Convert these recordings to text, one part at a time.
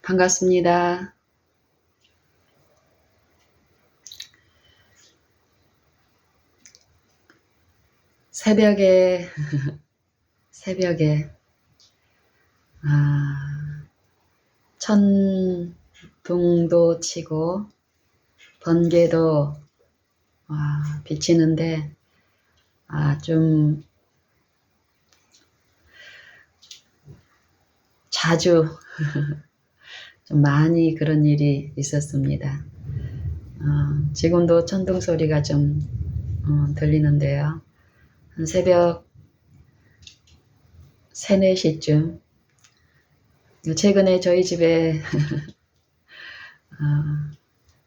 반갑습니다. 새벽에 천둥도 치고 번개도 비치는데 좀 자주 좀 많이 그런 일이 있었습니다. 지금도 천둥 소리가 좀 들리는데요. 한 새벽 3, 4시쯤 최근에 저희 집에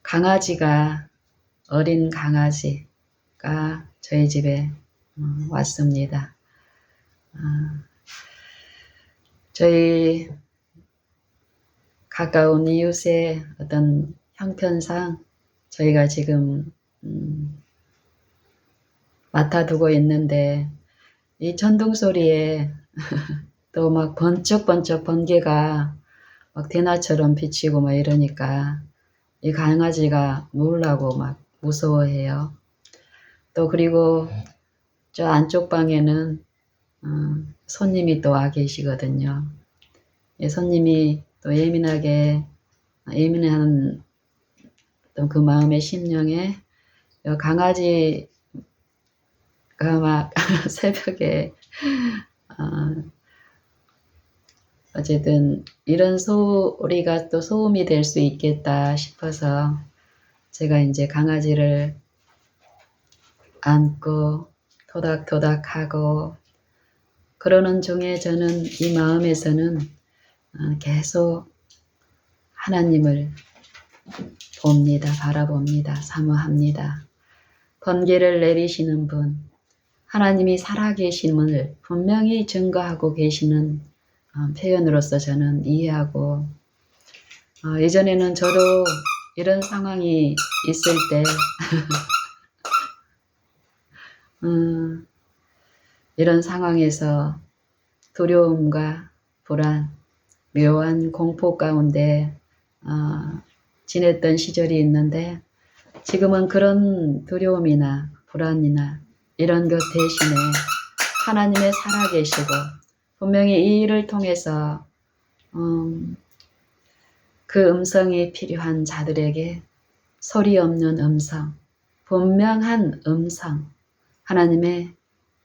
강아지가 어린 강아지가 저희 집에 왔습니다. 저희 가까운 이웃의 어떤 형편상 저희가 지금 맡아두고 있는데 이 천둥 소리에 또 막 번쩍번쩍 번개가 막 대나처럼 비치고 막 이러니까 이 강아지가 놀라고 막 무서워해요. 또 그리고 저 안쪽 방에는 손님이 또 와 계시거든요. 손님이 또 예민한 어떤 그 마음의 심령에 강아지가 막 새벽에 어쨌든 이런 소리가 또 소음이 될 수 있겠다 싶어서 제가 이제 강아지를 안고 토닥토닥하고 그러는 중에 저는 이 마음에서는 계속 하나님을 봅니다. 바라봅니다. 사모합니다. 번개를 내리시는 분, 하나님이 살아계심을 분명히 증거하고 계시는 표현으로서 저는 이해하고 예전에는 저도 이런 상황이 있을 때 이런 상황에서 두려움과 불안, 묘한 공포 가운데 지냈던 시절이 있는데 지금은 그런 두려움이나 불안이나 이런 것 대신에 하나님의 살아계시고 분명히 이 일을 통해서 그 음성이 필요한 자들에게 소리 없는 음성, 분명한 음성, 하나님의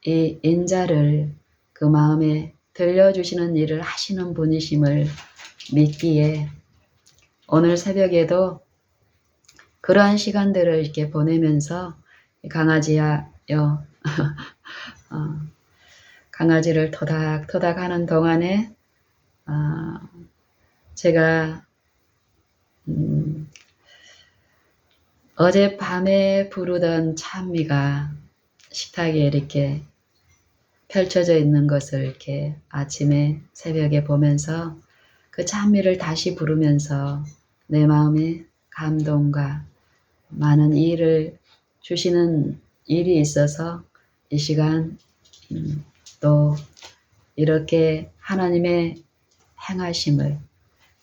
이 인자를 그 마음에 들려주시는 일을 하시는 분이심을 믿기에 오늘 새벽에도 그러한 시간들을 이렇게 보내면서 강아지를 토닥토닥 하는 동안에 제가 어젯밤에 부르던 찬미가 식탁에 이렇게 펼쳐져 있는 것을 이렇게 아침에 새벽에 보면서 그 찬미를 다시 부르면서 내 마음에 감동과 많은 일을 주시는 일이 있어서 이 시간 또 이렇게 하나님의 행하심을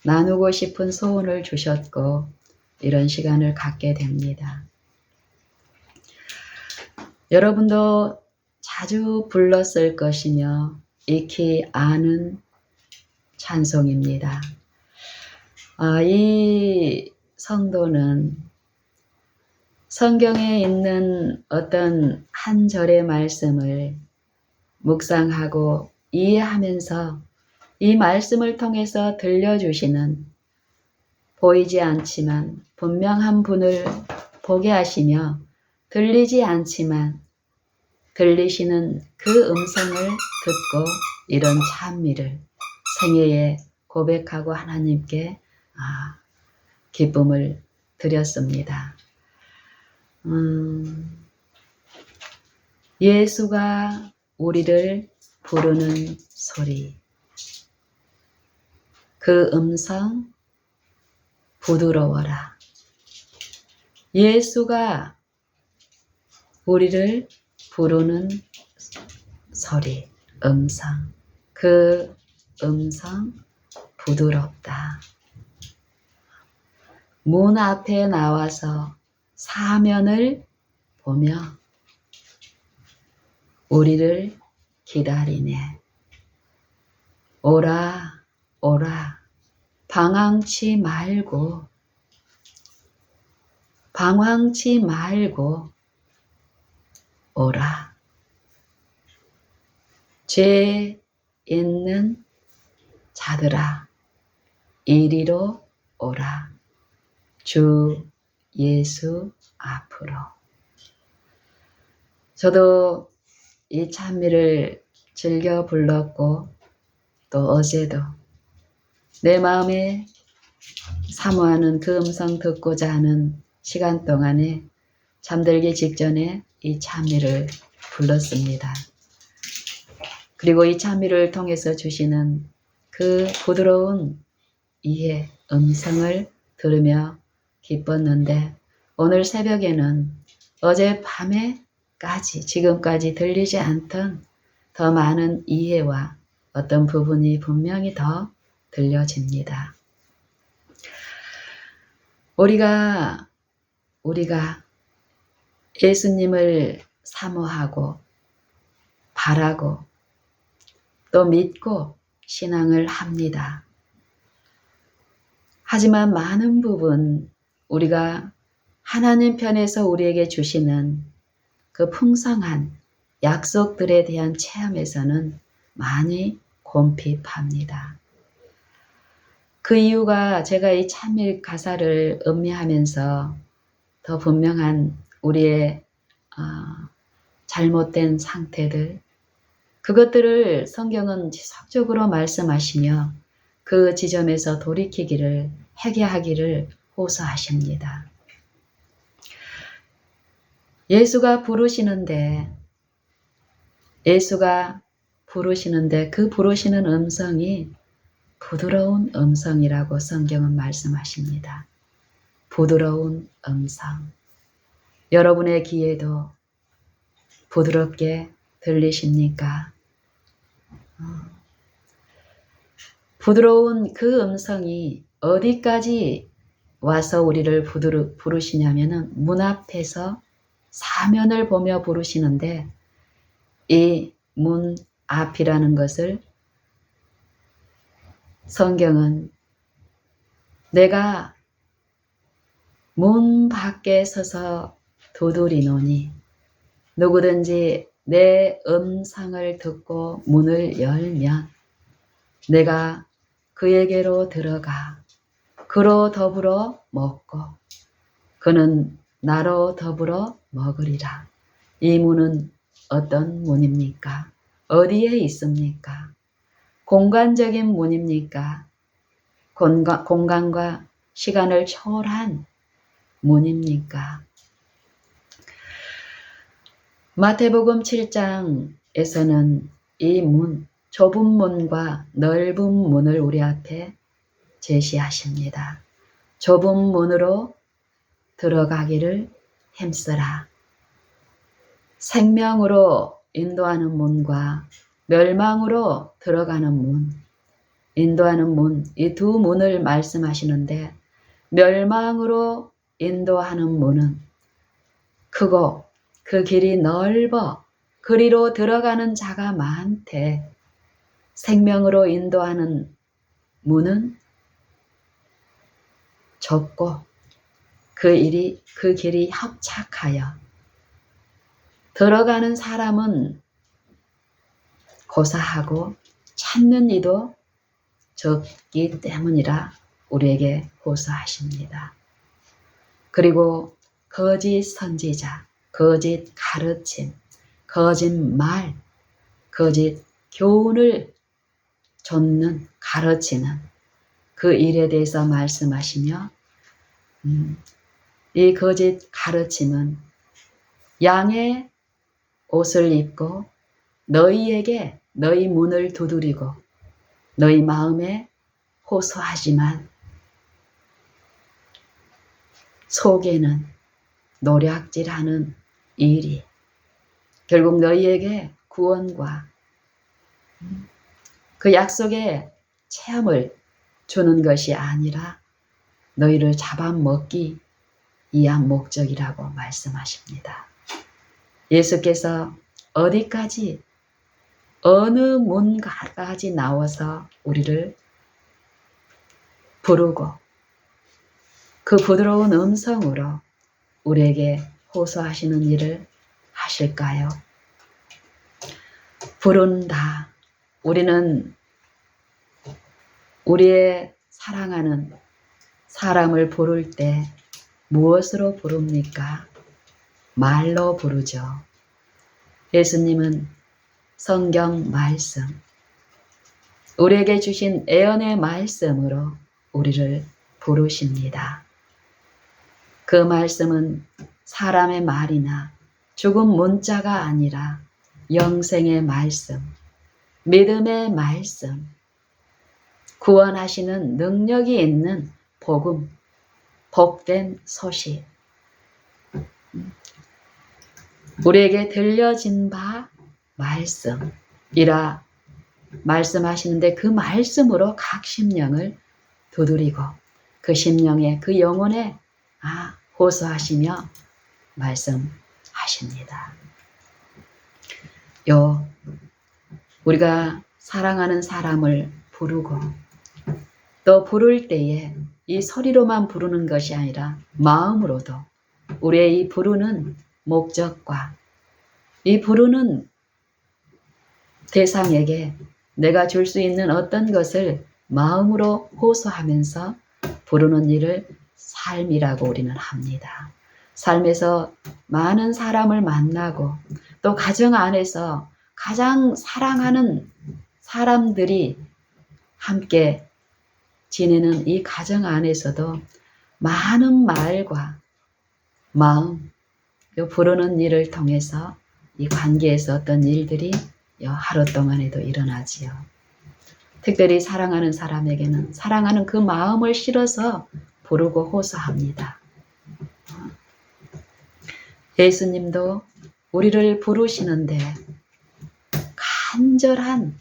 나누고 싶은 소원을 주셨고 이런 시간을 갖게 됩니다. 여러분도 자주 불렀을 것이며 익히 아는 찬송입니다. 이 성도는 성경에 있는 어떤 한 절의 말씀을 묵상하고 이해하면서 이 말씀을 통해서 들려주시는 보이지 않지만 분명한 분을 보게 하시며 들리지 않지만 들리시는 그 음성을 듣고 이런 찬미를 생애에 고백하고 하나님께 기쁨을 드렸습니다. 예수가 우리를 부르는 소리, 그 음성 부드러워라. 예수가 우리를 부르는 소리, 음성, 그 음성 부드럽다. 문 앞에 나와서 사면을 보며 우리를 기다리네. 오라 오라 방황치 말고 오라. 죄 있는 자들아 이리로 오라. 주 예수 앞으로. 저도 이 찬미를 즐겨 불렀고 또 어제도 내 마음에 사모하는 그 음성 듣고자 하는 시간 동안에 잠들기 직전에 이 찬미를 불렀습니다. 그리고 이 찬미를 통해서 주시는 그 부드러운 이해, 음성을 들으며 기뻤는데 오늘 새벽에는 어젯밤에까지 지금까지 들리지 않던 더 많은 이해와 어떤 부분이 분명히 더 들려집니다. 우리가 예수님을 사모하고 바라고 또 믿고 신앙을 합니다. 하지만 많은 부분 우리가 하나님 편에서 우리에게 주시는 그 풍성한 약속들에 대한 체험에서는 많이 곰핍합니다. 그 이유가 제가 이 찬미 가사를 음미하면서 더 분명한 우리의 잘못된 상태들, 그것들을 성경은 지속적으로 말씀하시며 그 지점에서 돌이키기를, 회개하기를 호소하십니다. 예수가 부르시는데 그 부르시는 음성이 부드러운 음성이라고 성경은 말씀하십니다. 부드러운 음성. 여러분의 귀에도 부드럽게 들리십니까? 부드러운 그 음성이 어디까지 와서 우리를 부르시냐면은 문 앞에서 사면을 보며 부르시는데 이 문 앞이라는 것을 성경은 내가 문 밖에 서서 두드리노니 누구든지 내 음성을 듣고 문을 열면 내가 그에게로 들어가 그로 더불어 먹고 그는 나로 더불어 먹으리라. 이 문은 어떤 문입니까? 어디에 있습니까? 공간적인 문입니까? 공간과 시간을 초월한 문입니까? 마태복음 7장에서는 이 문, 좁은 문과 넓은 문을 우리 앞에 제시하십니다. 좁은 문으로 들어가기를 힘쓰라. 생명으로 인도하는 문과 멸망으로 들어가는 문, 인도하는 문, 이 두 문을 말씀하시는데 멸망으로 인도하는 문은 크고 그 길이 넓어 그리로 들어가는 자가 많되 생명으로 인도하는 문은 좁고 그 길이 협착하여 들어가는 사람은 고사하고 찾는 이도 적기 때문이라 우리에게 호소하십니다. 그리고 거짓 선지자, 거짓 가르침, 거짓말, 거짓 교훈을 줬는 가르치는 그 일에 대해서 말씀하시며 이 거짓 가르침은 양의 옷을 입고 너희에게 너희 문을 두드리고 너희 마음에 호소하지만 속에는 노략질하는 일이 결국 너희에게 구원과 그 약속의 체험을 주는 것이 아니라 너희를 잡아먹기 위한 목적이라고 말씀하십니다. 예수께서 어디까지 어느 문까지 나와서 우리를 부르고 그 부드러운 음성으로 우리에게 호소하시는 일을 하실까요? 부른다. 우리는 우리의 사랑하는 사람을 부를 때 무엇으로 부릅니까? 말로 부르죠. 예수님은 성경 말씀, 우리에게 주신 애언의 말씀으로 우리를 부르십니다. 그 말씀은 사람의 말이나 죽은 문자가 아니라 영생의 말씀, 믿음의 말씀, 구원하시는 능력이 있는 복음, 복된 소식, 우리에게 들려진 바 말씀이라 말씀하시는데 그 말씀으로 각 심령을 두드리고 그 심령에 그 영혼에 호소하시며 말씀하십니다. 우리가 사랑하는 사람을 부르고 또 부를 때에 이 소리로만 부르는 것이 아니라 마음으로도 우리의 이 부르는 목적과 이 부르는 대상에게 내가 줄 수 있는 어떤 것을 마음으로 호소하면서 부르는 일을 삶이라고 우리는 합니다. 삶에서 많은 사람을 만나고 또 가정 안에서 가장 사랑하는 사람들이 함께 지내는 이 가정 안에서도 많은 말과 마음, 부르는 일을 통해서 이 관계에서 어떤 일들이 하루 동안에도 일어나지요. 특별히 사랑하는 사람에게는 사랑하는 그 마음을 실어서 부르고 호소합니다. 예수님도 우리를 부르시는데 간절한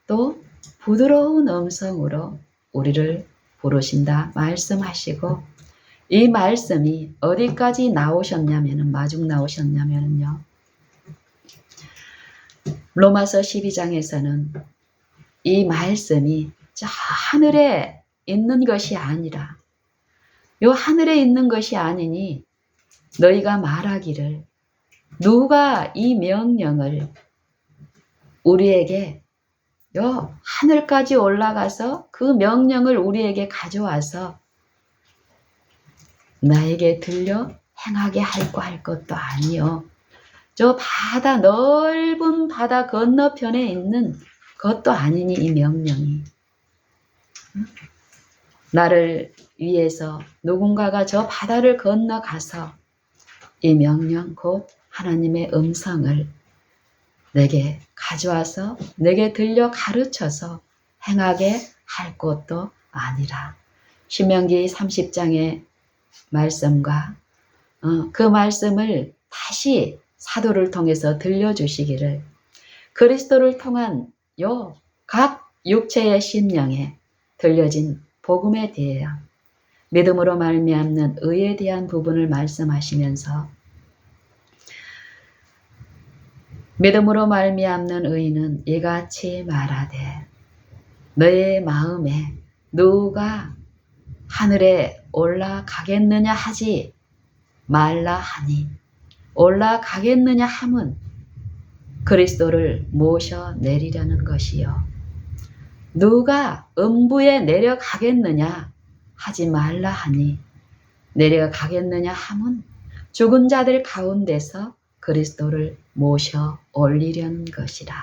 또 부드러운 음성으로 우리를 부르신다 말씀하시고 이 말씀이 어디까지 나오셨냐면은 마중 나오셨냐면요. 로마서 12장에서는 이 말씀이 저 하늘에 있는 것이 아니라 요 하늘에 있는 것이 아니니 너희가 말하기를 누가 이 명령을 우리에게 요 하늘까지 올라가서 그 명령을 우리에게 가져와서 나에게 들려 행하게 할 것도 아니요. 저 바다 넓은 바다 건너편에 있는 것도 아니니 이 명령이 나를 위해서 누군가가 저 바다를 건너가서 이 명령 곧 하나님의 음성을 내게 가져와서 내게 들려 가르쳐서 행하게 할 것도 아니라 신명기 30장의 말씀과 그 말씀을 다시 사도를 통해서 들려주시기를 그리스도를 통한 요 각 육체의 심령에 들려진 복음에 대해 믿음으로 말미암는 의에 대한 부분을 말씀하시면서 믿음으로 말미암는 의는 이같이 말하되 너의 마음에 누가 하늘에 올라가겠느냐 하지 말라 하니 올라가겠느냐 함은 그리스도를 모셔 내리려는 것이요 누가 음부에 내려가겠느냐 하지 말라 하니 내려가겠느냐 함은 죽은 자들 가운데서 그리스도를 모셔 올리려는 것이라.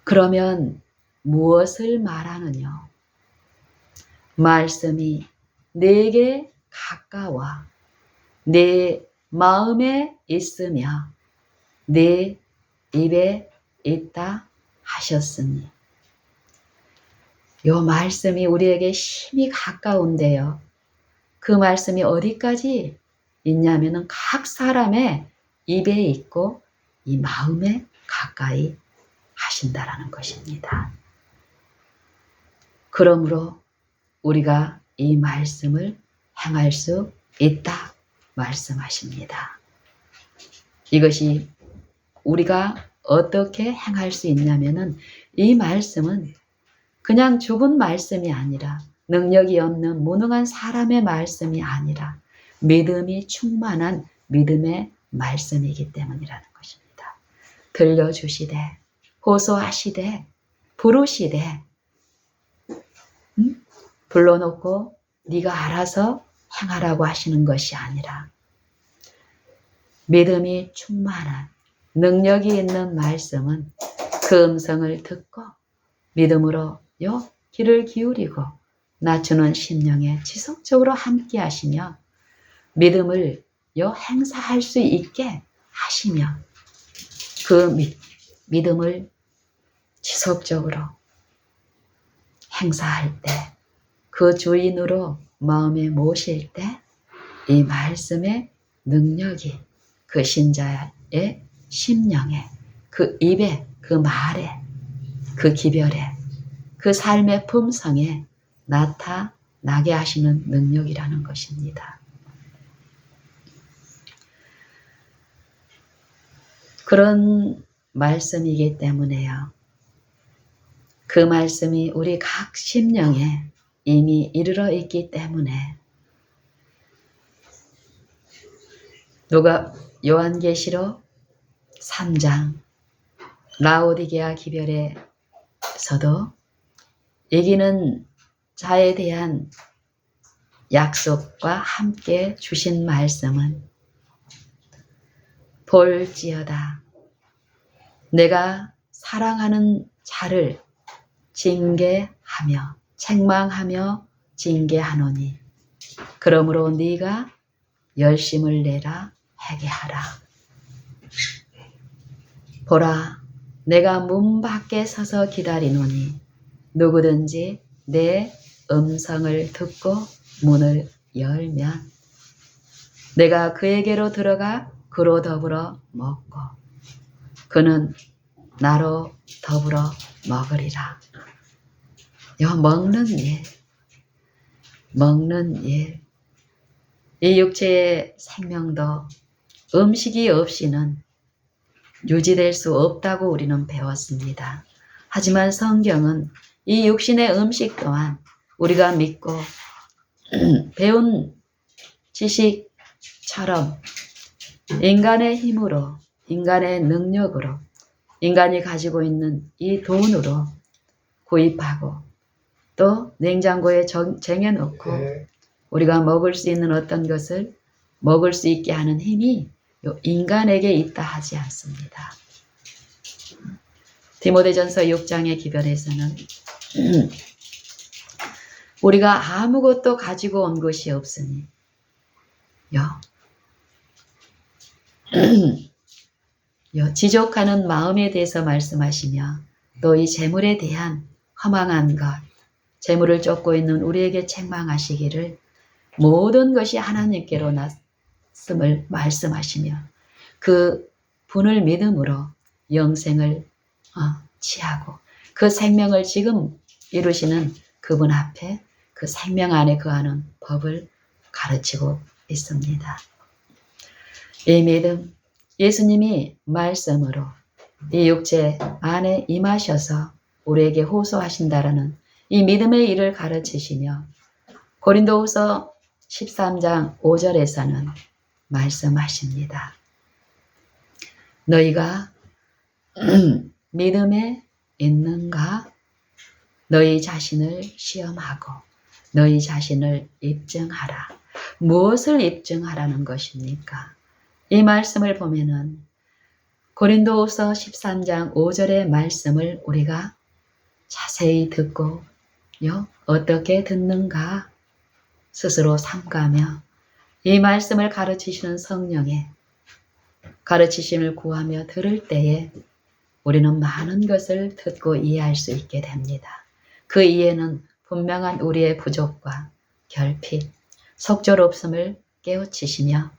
그러면 무엇을 말하느냐? 말씀이 내게 가까워 내 마음에 있으며 내 입에 있다 하셨으니 요 말씀이 우리에게 심히 가까운데요. 그 말씀이 어디까지 있냐면은 각 사람의 입에 있고 이 마음에 가까이 하신다라는 것입니다. 그러므로 우리가 이 말씀을 행할 수 있다 말씀하십니다. 이것이 우리가 어떻게 행할 수 있냐면은 이 말씀은 그냥 죽은 말씀이 아니라 능력이 없는 무능한 사람의 말씀이 아니라 믿음이 충만한 믿음의 말씀이기 때문이라는 것입니다. 들려주시되 호소하시되 부르시되 불러놓고 네가 알아서 행하라고 하시는 것이 아니라 믿음이 충만한 능력이 있는 말씀은 그 음성을 듣고 믿음으로 귀를 기울이고 낮추는 심령에 지속적으로 함께 하시며 믿음을 행사할 수 있게 하시며 그 믿음을 지속적으로 행사할 때 그 주인으로 마음에 모실 때 이 말씀의 능력이 그 신자의 심령에 그 입에 그 말에 그 기별에 그 삶의 품성에 나타나게 하시는 능력이라는 것입니다. 그런 말씀이기 때문에요. 그 말씀이 우리 각 심령에 이미 이르러 있기 때문에 요한계시록 3장 라오디게아 기별에서도 이기는 자에 대한 약속과 함께 주신 말씀은 볼지어다 내가 사랑하는 자를 징계하며 책망하며 징계하노니 그러므로 네가 열심을 내라 회개하라. 보라 내가 문 밖에 서서 기다리노니 누구든지 내 음성을 듣고 문을 열면 내가 그에게로 들어가 그로 더불어 먹고 그는 나로 더불어 먹으리라. 먹는 일. 이 육체의 생명도 음식이 없이는 유지될 수 없다고 우리는 배웠습니다. 하지만 성경은 이 육신의 음식 또한 우리가 믿고 배운 지식처럼 인간의 힘으로, 인간의 능력으로, 인간이 가지고 있는 이 돈으로 구입하고 또 냉장고에 쟁여놓고 우리가 먹을 수 있는 어떤 것을 먹을 수 있게 하는 힘이 인간에게 있다 하지 않습니다. 디모데전서 6장의 기별에서는 우리가 아무것도 가지고 온 것이 없으니 지족하는 마음에 대해서 말씀하시며 또 이 재물에 대한 허망한 것, 재물을 쫓고 있는 우리에게 책망하시기를 모든 것이 하나님께로 났음을 말씀하시며 그 분을 믿음으로 영생을 취하고 그 생명을 지금 이루시는 그분 앞에 그 생명 안에 거하는 법을 가르치고 있습니다. 이 믿음, 예수님이 말씀으로 이 육체 안에 임하셔서 우리에게 호소하신다라는 이 믿음의 일을 가르치시며 고린도후서 13장 5절에서는 말씀하십니다. 너희가 믿음에 있는가? 너희 자신을 시험하고 너희 자신을 입증하라. 무엇을 입증하라는 것입니까? 이 말씀을 보면은 고린도후서 13장 5절의 말씀을 우리가 자세히 듣고 어떻게 듣는가 스스로 삼가며 이 말씀을 가르치시는 성령의 가르치심을 구하며 들을 때에 우리는 많은 것을 듣고 이해할 수 있게 됩니다. 그 이해는 분명한 우리의 부족과 결핍, 속절없음을 깨우치시며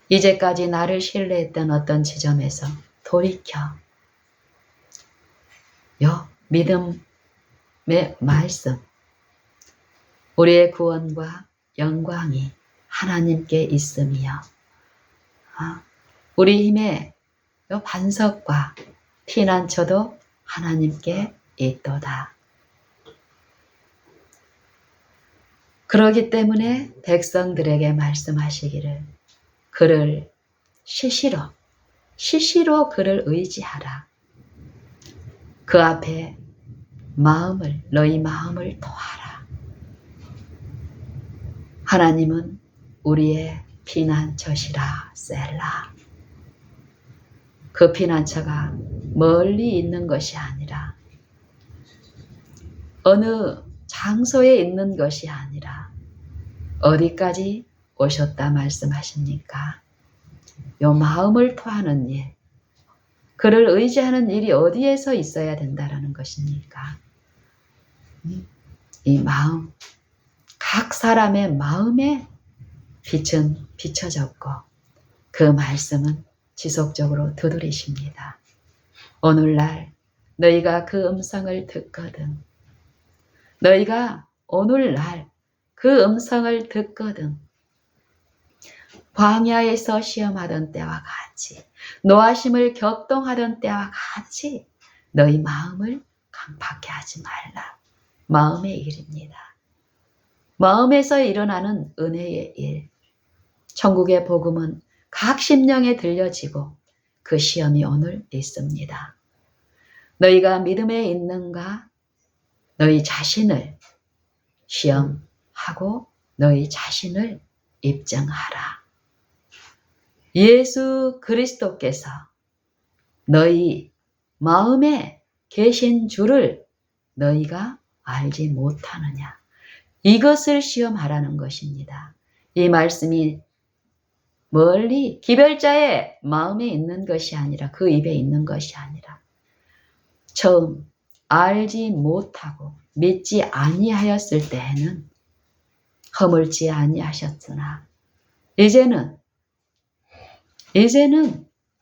이제까지 나를 신뢰했던 어떤 지점에서 돌이켜 믿음의 말씀, 우리의 구원과 영광이 하나님께 있으며 우리 힘의 반석과 피난처도 하나님께 있도다. 그러기 때문에 백성들에게 말씀하시기를 그를 시시로 그를 의지하라. 그 앞에 너희 마음을 토하라. 하나님은 우리의 피난처시라 셀라. 그 피난처가 멀리 있는 것이 아니라 어느 장소에 있는 것이 아니라 어디까지 오셨다 말씀하십니까? 요 마음을 토하는 일, 그를 의지하는 일이 어디에서 있어야 된다라는 것입니까? 이 마음, 각 사람의 마음에 빛은 비춰졌고 그 말씀은 지속적으로 두드리십니다. 오늘날 너희가 그 음성을 듣거든, 너희가 오늘날 그 음성을 듣거든 광야에서 시험하던 때와 같이 노하심을 격동하던 때와 같이 너희 마음을 강팍해 하지 말라. 마음의 일입니다. 마음에서 일어나는 은혜의 일. 천국의 복음은 각 심령에 들려지고 그 시험이 오늘 있습니다. 너희가 믿음에 있는가? 너희 자신을 시험하고 너희 자신을 입증하라. 예수 그리스도께서 너희 마음에 계신 줄을 너희가 알지 못하느냐. 이것을 시험하라는 것입니다. 이 말씀이 멀리 기별자의 마음에 있는 것이 아니라 그 입에 있는 것이 아니라 처음 알지 못하고 믿지 아니하였을 때에는 허물지 아니하셨으나 이제는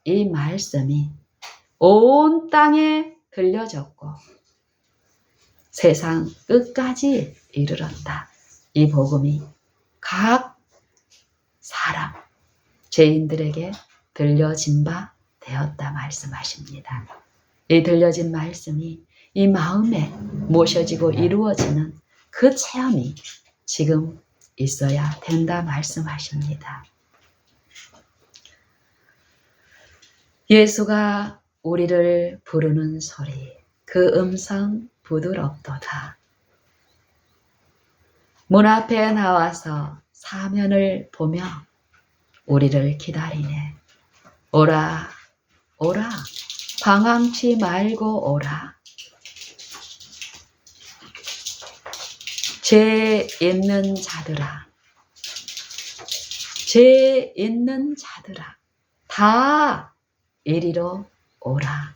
이 말씀이 온 땅에 들려졌고 세상 끝까지 이르렀다. 이 복음이 각 사람, 죄인들에게 들려진 바 되었다 말씀하십니다. 이 들려진 말씀이 이 마음에 모셔지고 이루어지는 그 체험이 지금 있어야 된다 말씀하십니다. 예수가 우리를 부르는 소리, 그 음성 부드럽도다. 문 앞에 나와서 사면을 보며 우리를 기다리네. 오라, 오라, 방황치 말고 오라. 죄 있는 자들아, 죄 있는 자들아, 다 이리로 오라.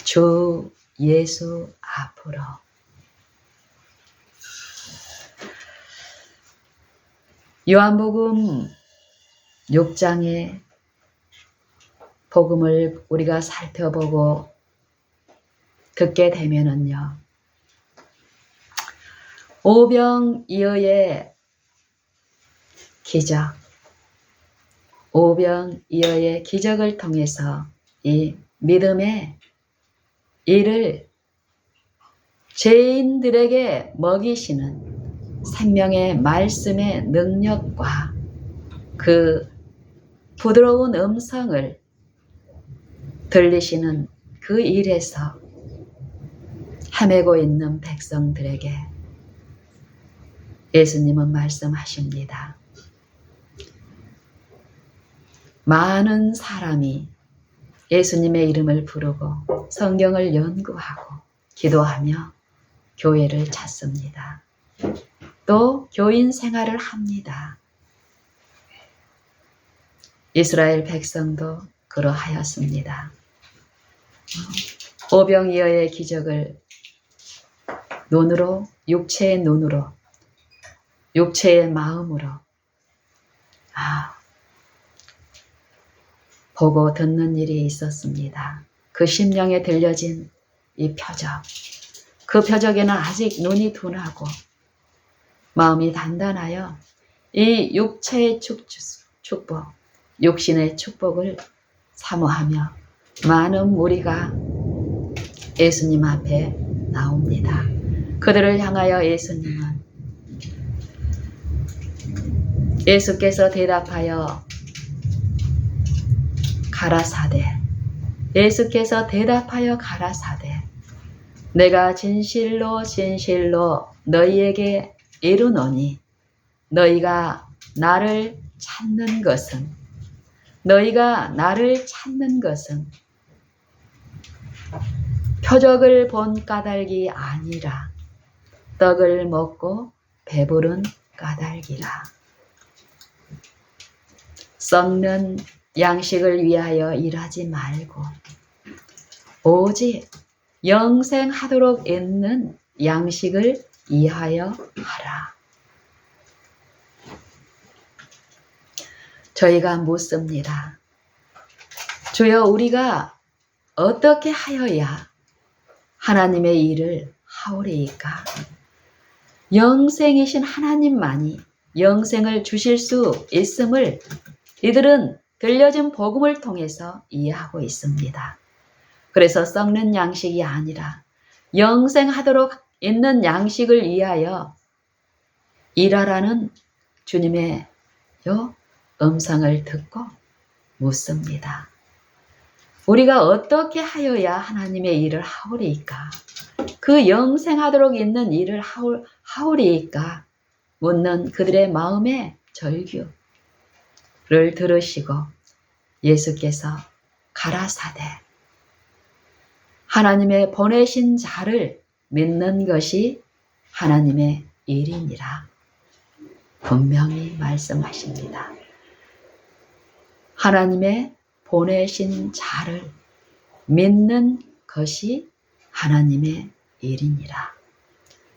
주 예수 앞으로. 요한복음 6장의 복음을 우리가 살펴보고 듣게 되면은요, 오병이어의 기적, 오병이어의 기적을 통해서 이 믿음의 이를 죄인들에게 먹이시는 생명의 말씀의 능력과 그 부드러운 음성을 들리시는 그 일에서 헤매고 있는 백성들에게 예수님은 말씀하십니다. 많은 사람이 예수님의 이름을 부르고 성경을 연구하고 기도하며 교회를 찾습니다. 또 교인 생활을 합니다. 이스라엘 백성도 그러하였습니다. 오병이어의 기적을 눈으로, 육체의 눈으로, 육체의 마음으로 보고 듣는 일이 있었습니다. 그 심령에 들려진 이 표적, 그 표적에는 아직 눈이 둔하고 마음이 단단하여 이 육체의 축복, 육신의 축복을 사모하며 많은 무리가 예수님 앞에 나옵니다. 그들을 향하여 예수께서 대답하여 가라사대, 내가 진실로 진실로 너희에게 이르노니 너희가 나를 찾는 것은 표적을 본 까닭이 아니라 떡을 먹고 배부른 까닭이라. 썩는 양식을 위하여 일하지 말고 오직 영생하도록 있는 양식을 이하여 하라. 저희가 묻습니다. 주여, 우리가 어떻게 하여야 하나님의 일을 하오리이까? 영생이신 하나님만이 영생을 주실 수 있음을 이들은 들려진 복음을 통해서 이해하고 있습니다. 그래서 썩는 양식이 아니라 영생하도록 있는 양식을 위하여 일하라는 주님의 음성을 듣고 묻습니다. 우리가 어떻게 하여야 하나님의 일을 하오리이까? 그 영생하도록 있는 일을 하오리이까? 묻는 그들의 마음의 절규를 들으시고 예수께서 가라사대, 하나님의 보내신 자를 믿는 것이 하나님의 일이니라 분명히 말씀하십니다. 하나님의 보내신 자를 믿는 것이 하나님의 일이니라.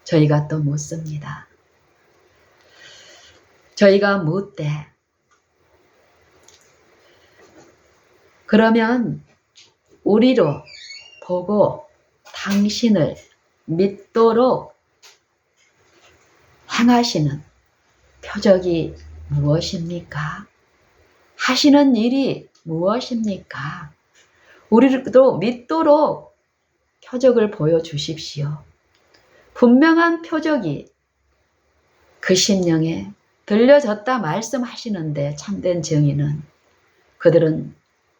저희가 또 묻습니다. 저희가 묻되, 그러면 우리로 보고 당신을 믿도록 행하시는 표적이 무엇입니까? 하시는 일이 무엇입니까? 우리도 믿도록 표적을 보여주십시오. 분명한 표적이 그 심령에 들려졌다 말씀하시는데 참된 증인은 그들은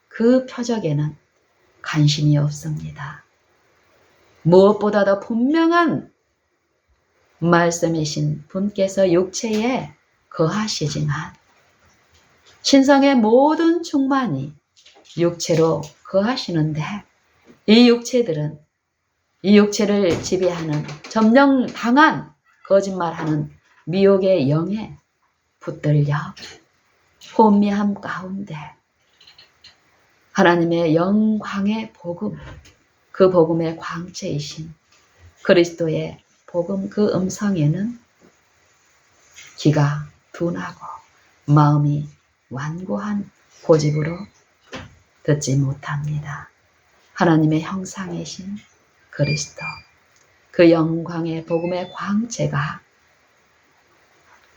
그 표적에는 관심이 없습니다. 무엇보다도 분명한 말씀이신 분께서 육체에 거하시지만 신성의 모든 충만이 육체로 거하시는데 이 육체를 지배하는 점령당한 거짓말하는 미혹의 영에 붙들려 혼미함 가운데 하나님의 영광의 복음, 그 복음의 광채이신 그리스도의 복음 그 음성에는 귀가 둔하고 마음이 완고한 고집으로 듣지 못합니다. 하나님의 형상이신 그리스도, 그 영광의 복음의 광채가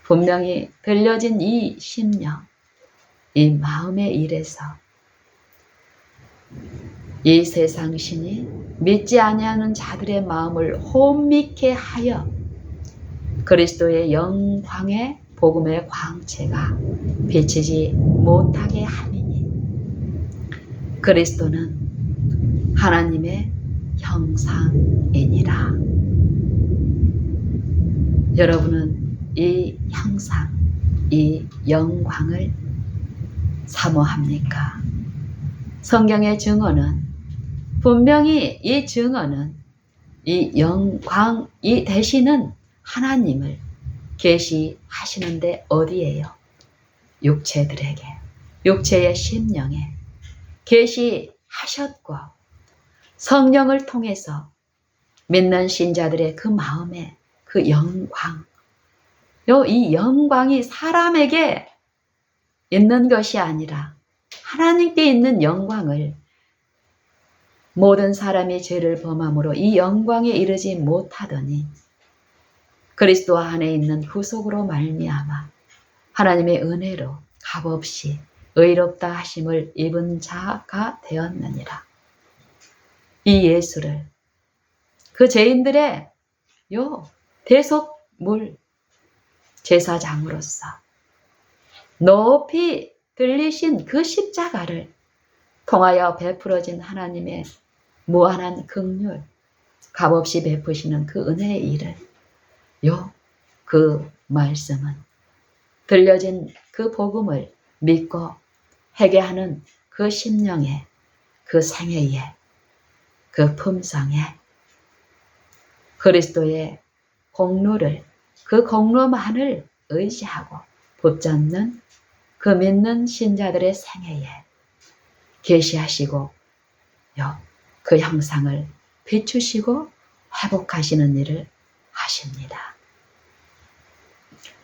분명히 들려진 이 심령, 이 마음의 일에서 이 세상 신이 믿지 아니하는 자들의 마음을 혼미케 하여 그리스도의 영광의 복음의 광채가 비치지 못하게 함이니 그리스도는 하나님의 형상이니라. 여러분은 이 형상, 이 영광을 사모합니까? 성경의 증언은 분명히 이 증언은 이 영광, 이 되시는 하나님을 계시하시는데 어디에요? 육체들에게, 육체의 심령에 계시하셨고 성령을 통해서 믿는 신자들의 그 마음에 그 영광, 이 영광이 사람에게 있는 것이 아니라 하나님께 있는 영광을 모든 사람이 죄를 범함으로 이 영광에 이르지 못하더니 그리스도 안에 있는 후속으로 말미암아 하나님의 은혜로 값없이 의롭다 하심을 입은 자가 되었느니라. 이 예수를 그 죄인들의 대속물 제사장으로서 높이 들리신 그 십자가를 통하여 베풀어진 하나님의 무한한 긍휼, 값없이 베푸시는 그 은혜의 일을 그 말씀은 들려진 그 복음을 믿고 회개하는 그 심령에 그 생애에 그 품성에 그리스도의 공로를 그 공로만을 의지하고 붙잡는 그 믿는 신자들의 생애에 계시하시고 그 형상을 비추시고 회복하시는 일을 하십니다.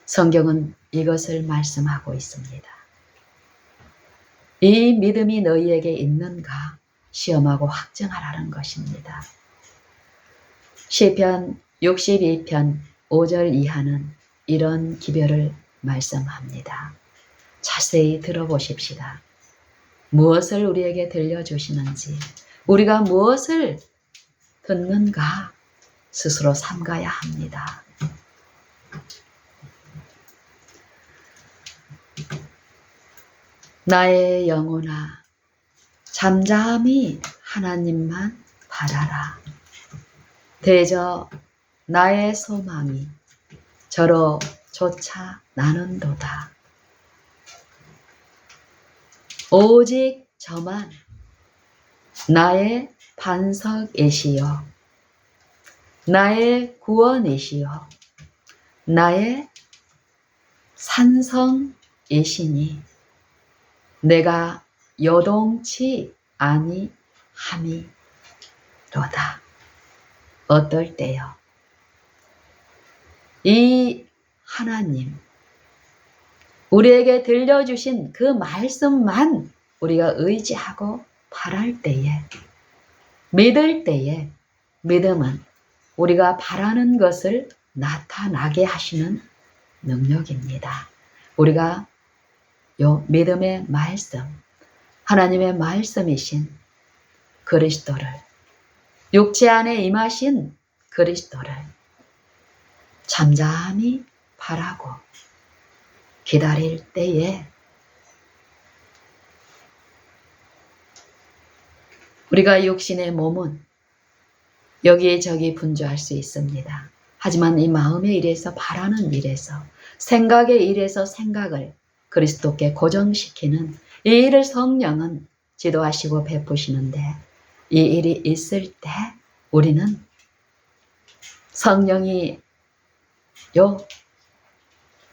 성경은 이것을 말씀하고 있습니다. 이 믿음이 너희에게 있는가 시험하고 확증하라는 것입니다. 시편 62편 5절 이하는 이런 기별을 말씀합니다. 자세히 들어보십시다. 무엇을 우리에게 들려주시는지, 우리가 무엇을 듣는가 스스로 삼가야 합니다. 나의 영혼아, 잠잠히 하나님만 바라라. 대저 나의 소망이 저로 쫓아 나는도다. 오직 저만 나의 반석이시요 나의 구원이시요 나의 산성이시니 내가 요동치 아니함이로다. 어떨 때요? 이 하나님 우리에게 들려주신 그 말씀만 우리가 의지하고 바랄 때에, 믿을 때에, 믿음은 우리가 바라는 것을 나타나게 하시는 능력입니다. 우리가 믿음의 말씀, 하나님의 말씀이신 그리스도를, 육체 안에 임하신 그리스도를 잠잠히 바라고 기다릴 때에 우리가 육신의 몸은 여기저기 분주할 수 있습니다. 하지만 이 마음의 일에서 바라는 일에서 생각의 일에서 생각을 그리스도께 고정시키는 이 일을 성령은 지도하시고 베푸시는데 이 일이 있을 때 우리는 성령이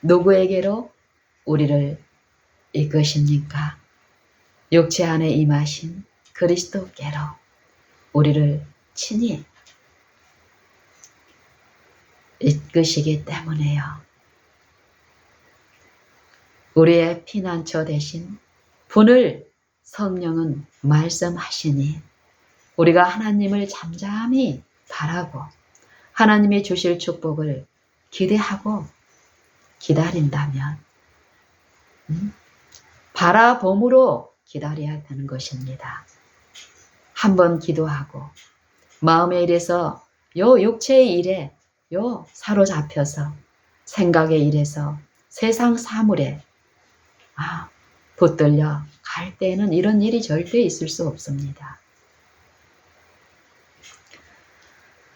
누구에게로 우리를 이끄십니까? 육체 안에 임하신 그리스도께로 우리를 친히 이끄시기 때문에요. 우리의 피난처 대신 분을 성령은 말씀하시니 우리가 하나님을 잠잠히 바라고 하나님이 주실 축복을 기대하고 기다린다면 바라봄으로 기다려야 되는 것입니다. 한번 기도하고 마음의 일에서 육체의 일에 사로잡혀서 생각의 일에서 세상 사물에 붙들려 갈 때에는 이런 일이 절대 있을 수 없습니다.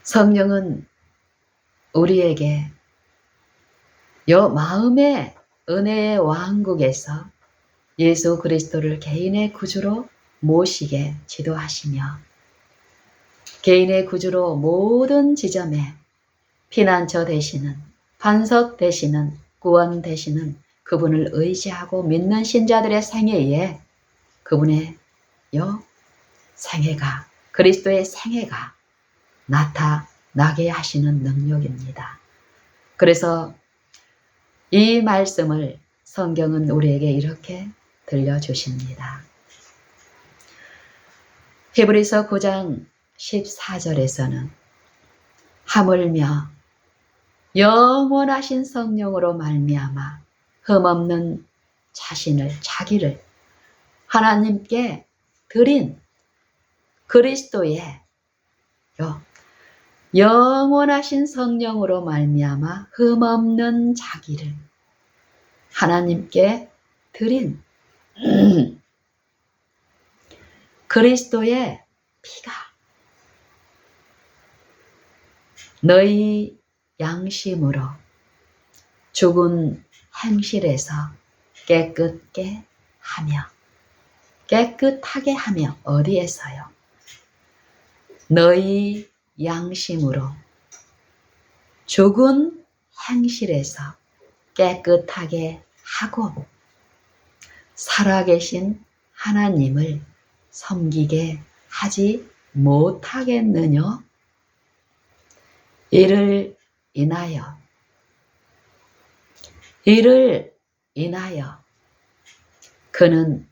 성령은 우리에게 마음의 은혜의 왕국에서 예수 그리스도를 개인의 구주로 모시게 지도하시며 개인의 구주로 모든 지점에 피난처 되시는, 반석 되시는, 구원 되시는 그분을 의지하고 믿는 신자들의 생애에 그분의 생애가, 그리스도의 생애가 나타나게 하시는 능력입니다. 그래서 이 말씀을 성경은 우리에게 이렇게 들려주십니다. 히브리서 9장 14절에서는 하물며 영원하신 성령으로 말미암아 흠없는 자기를 하나님께 드린 그리스도의 영원하신 성령으로 말미암아 흠없는 자기를 하나님께 드린 그리스도의 피가 너희 양심으로 죽은 행실에서 깨끗하게 하며 어디에서요? 너희 양심으로 죽은 행실에서 깨끗하게 하고 살아계신 하나님을 섬기게 하지 못하겠느냐? 이를 인하여 그는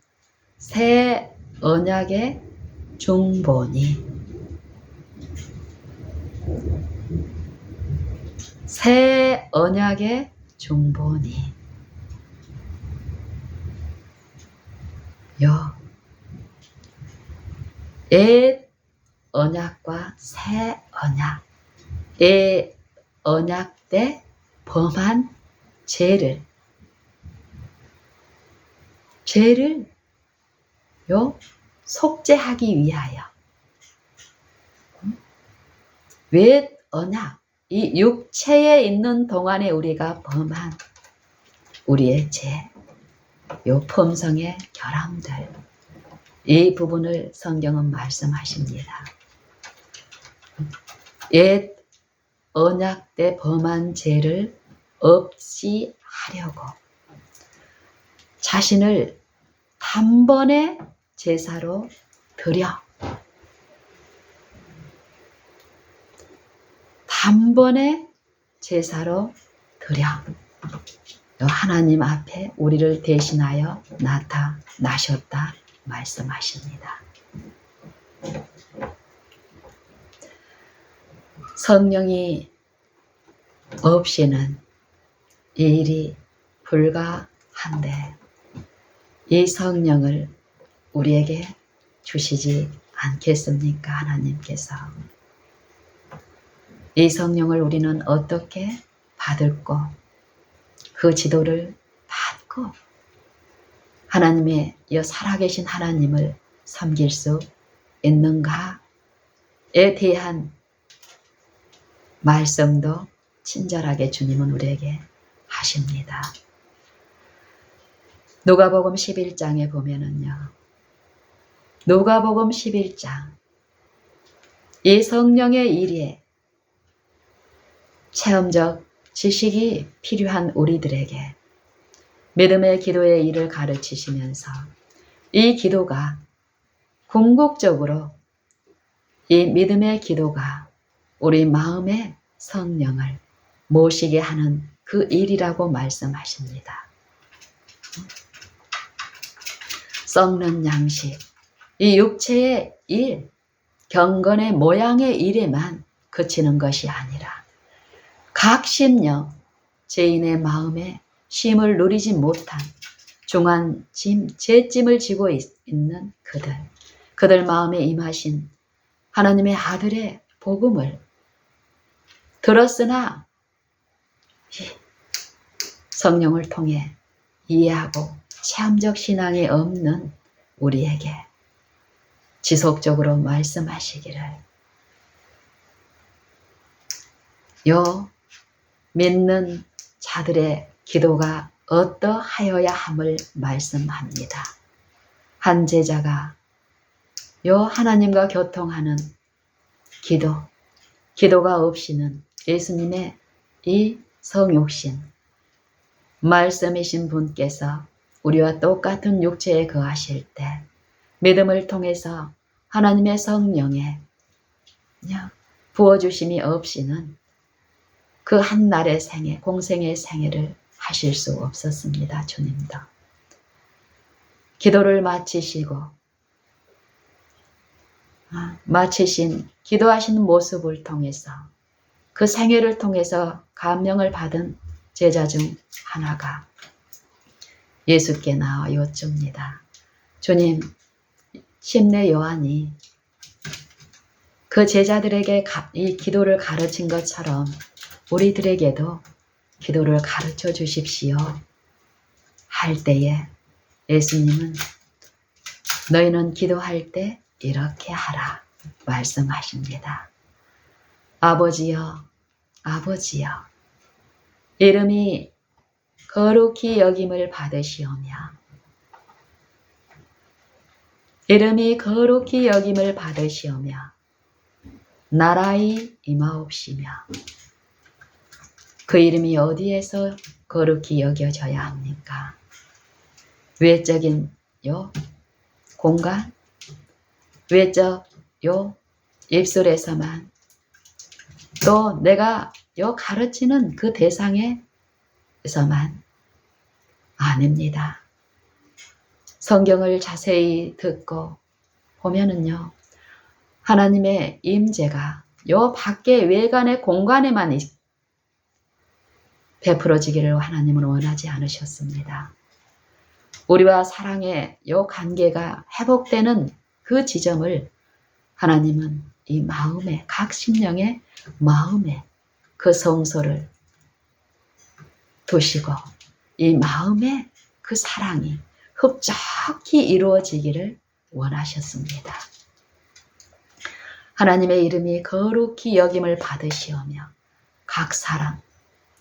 새 언약의 중보니 옛 언약과 새 언약, 옛 언약 때 범한 죄를 속죄하기 위하여 옛 언약, 이 육체에 있는 동안에 우리가 범한 우리의 죄, 요 품성의 결함들, 이 부분을 성경은 말씀하십니다. 옛 언약 때 범한 죄를 없이 하려고 자신을 단번에 제사로 드려 하나님 앞에 우리를 대신하여 나타나셨다 말씀하십니다. 성령이 없이는 이 일이 불가한데 이 성령을 우리에게 주시지 않겠습니까? 하나님께서. 이 성령을 우리는 어떻게 받을고 그 지도를 받고 하나님의 살아계신 하나님을 섬길 수 있는가에 대한 말씀도 친절하게 주님은 우리에게 하십니다. 누가복음 11장에 보면은요. 누가복음 11장 이 성령의 일에 체험적 지식이 필요한 우리들에게 믿음의 기도의 일을 가르치시면서 이 기도가 궁극적으로 이 믿음의 기도가 우리 마음의 성령을 모시게 하는 그 일이라고 말씀하십니다. 썩는 양식, 이 육체의 일, 경건의 모양의 일에만 그치는 것이 아니라 각 심령, 죄인의 마음에 쉼을 누리지 못한 중한 짐, 죄짐을 지고 있는 그들 마음에 임하신 하나님의 아들의 복음을 들었으나 성령을 통해 이해하고 체험적 신앙이 없는 우리에게 지속적으로 말씀하시기를 믿는 자들의 기도가 어떠하여야 함을 말씀합니다. 한 제자가 하나님과 교통하는 기도가 없이는 예수님의 이 성육신 말씀이신 분께서 우리와 똑같은 육체에 거하실 때 믿음을 통해서 하나님의 성령의 부어주심이 없이는 그 한날의 생애, 공생의 생애를 하실 수 없었습니다. 주님도. 기도를 마치시고 마치신 기도하시는 모습을 통해서 그 생애를 통해서 감명을 받은 제자 중 하나가 예수께 나와 여쭙니다. 주님, 심내 요한이 그 제자들에게 이 기도를 가르친 것처럼 우리들에게도 기도를 가르쳐 주십시오. 할 때에 예수님은 너희는 기도할 때 이렇게 하라 말씀하십니다. 아버지여, 아버지여, 이름이 거룩히 여김을 받으시오며, 이름이 거룩히 여김을 받으시오며, 나라의 임하옵시며. 그 이름이 어디에서 거룩히 여겨져야 합니까? 외적인 요 공간, 외적 요 입술에서만, 또 내가 요 가르치는 그 대상에서만 아닙니다. 성경을 자세히 듣고 보면은요, 하나님의 임재가 요 밖에 외관의 공간에만 베풀어지기를 하나님은 원하지 않으셨습니다. 우리와 사랑의 요 관계가 회복되는 그 지점을 하나님은 이 마음에, 각 심령의 마음에 그 성소를 두시고 이 마음에 그 사랑이 흡족히 이루어지기를 원하셨습니다. 하나님의 이름이 거룩히 여김을 받으시오며, 각 사람,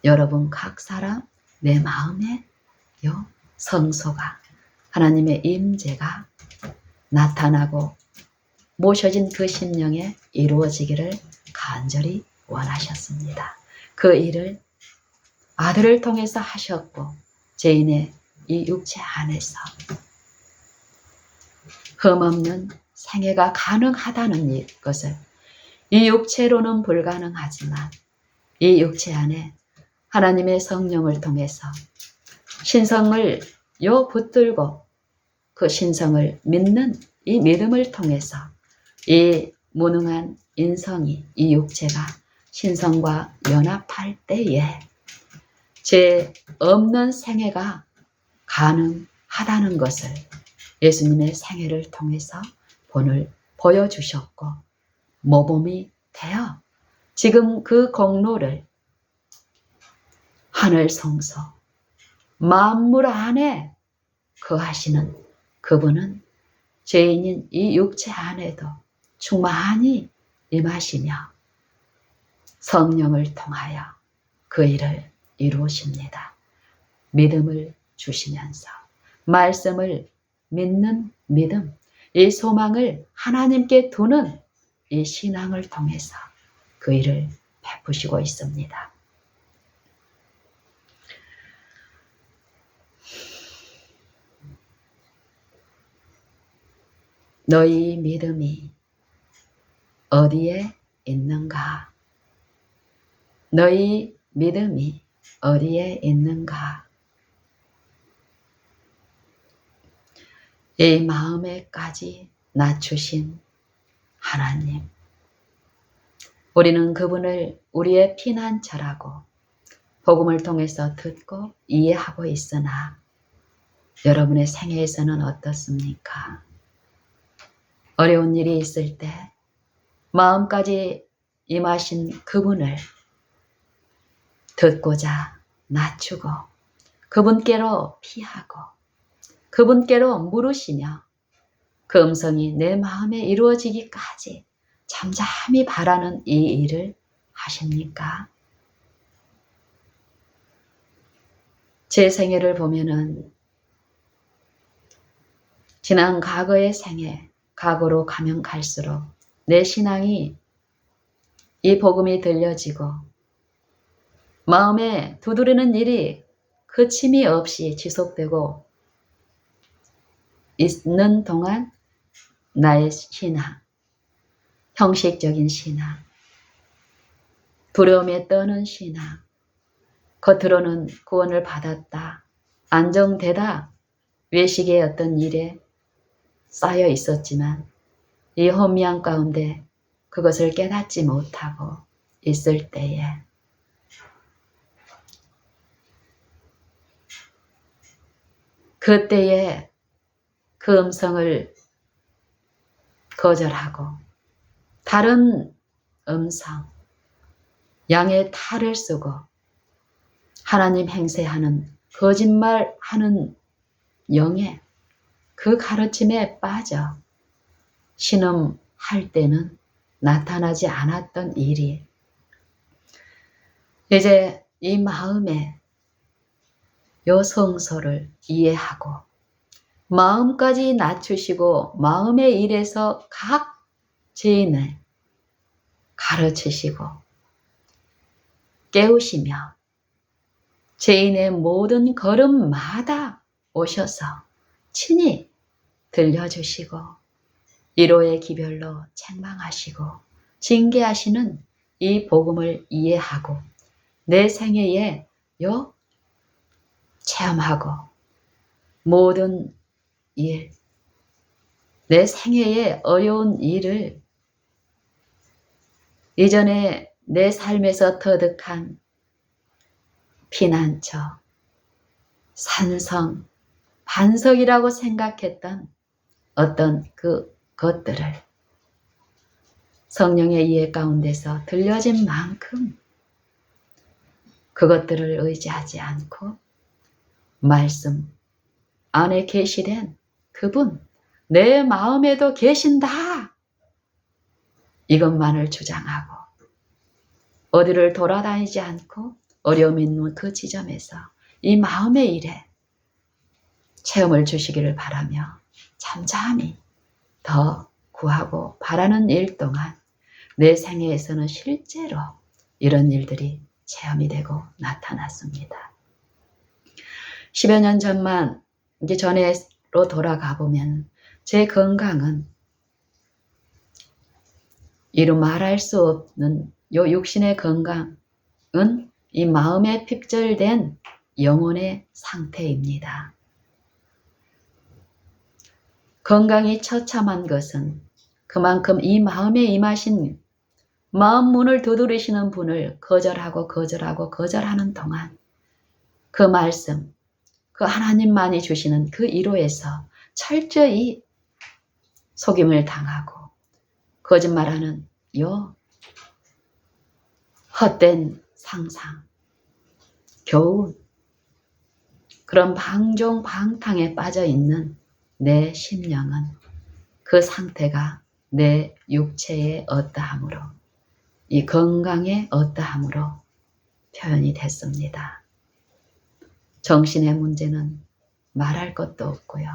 여러분 각 사람 내 마음에 요 성소가, 하나님의 임재가 나타나고 모셔진 그 심령에 이루어지기를 간절히 원하셨습니다. 그 일을 아들을 통해서 하셨고, 죄인의 이 육체 안에서 흠없는 생애가 가능하다는 것을, 이 육체로는 불가능하지만 이 육체 안에 하나님의 성령을 통해서 신성을 붙들고 그 신성을 믿는 이 믿음을 통해서 이 무능한 인성이, 이 육체가 신성과 연합할 때에 죄 없는 생애가 가능하다는 것을 예수님의 생애를 통해서 본을 보여주셨고, 모범이 되어 지금 그 공로를 하늘 성소, 만물 안에 거하시는 그분은 죄인인 이 육체 안에도 충만히 임하시며 성령을 통하여 그 일을 이루십니다. 믿음을 주시면서 말씀을 믿는 믿음, 이 소망을 하나님께 두는 이 신앙을 통해서 그 일을 베푸시고 있습니다. 너희 믿음이 어디에 있는가? 너희 믿음이 어디에 있는가? 이 마음에까지 낮추신 하나님, 우리는 그분을 우리의 피난처라고 복음을 통해서 듣고 이해하고 있으나 여러분의 생애에서는 어떻습니까? 어려운 일이 있을 때 마음까지 임하신 그분을 듣고자 낮추고 그분께로 피하고 그분께로 물으시며 그 음성이 내 마음에 이루어지기까지 잠잠히 바라는 이 일을 하십니까? 제 생애를 보면은 지난 과거의 생애, 과거로 가면 갈수록 내 신앙이, 이 복음이 들려지고 마음에 두드리는 일이 그침이 없이 지속되고 있는 동안 나의 신앙, 형식적인 신앙, 두려움에 떠는 신앙, 겉으로는 구원을 받았다, 안정되다, 외식의 어떤 일에 쌓여 있었지만 이 혼미한 가운데 그것을 깨닫지 못하고 있을 때에 그때에 그 음성을 거절하고 다른 음성, 양의 탈을 쓰고 하나님 행세하는 거짓말하는 영의 그 가르침에 빠져 신음할 때는 나타나지 않았던 일이 이제 이 마음에 요 성소를 이해하고 마음까지 낮추시고 마음의 일에서 각 죄인을 가르치시고 깨우시며 죄인의 모든 걸음마다 오셔서 친히 들려주시고 위로의 기별로 책망하시고 징계하시는 이 복음을 이해하고 내 생애에 요 체험하고 모든 일, 내 생애의 어려운 일을 이전에 내 삶에서 터득한 피난처, 산성, 반석이라고 생각했던 어떤 그 것들을 성령의 이해 가운데서 들려진 만큼 그것들을 의지하지 않고 말씀 안에 계시된 그분, 내 마음에도 계신다. 이것만을 주장하고 어디를 돌아다니지 않고 어려움 있는 그 지점에서 이 마음의 일에 체험을 주시기를 바라며 잠잠히 더 구하고 바라는 일 동안 내 생애에서는 실제로 이런 일들이 체험이 되고 나타났습니다. 10여 년 전만 이제 전에로 돌아가 보면 제 건강은 이루 말할 수 없는 요 육신의 건강은 이 마음에 핍절된 영혼의 상태입니다. 건강이 처참한 것은 그만큼 이 마음에 임하신 마음 문을 두드리시는 분을 거절하는 동안 그 말씀, 그 하나님만이 주시는 그 위로에서 철저히 속임을 당하고 거짓말하는 요 헛된 상상, 교훈, 그런 방종방탕에 빠져 있는 내 심령은 그 상태가 내 육체의 어떠함으로 이 건강의 어떠함으로 표현이 됐습니다. 정신의 문제는 말할 것도 없고요.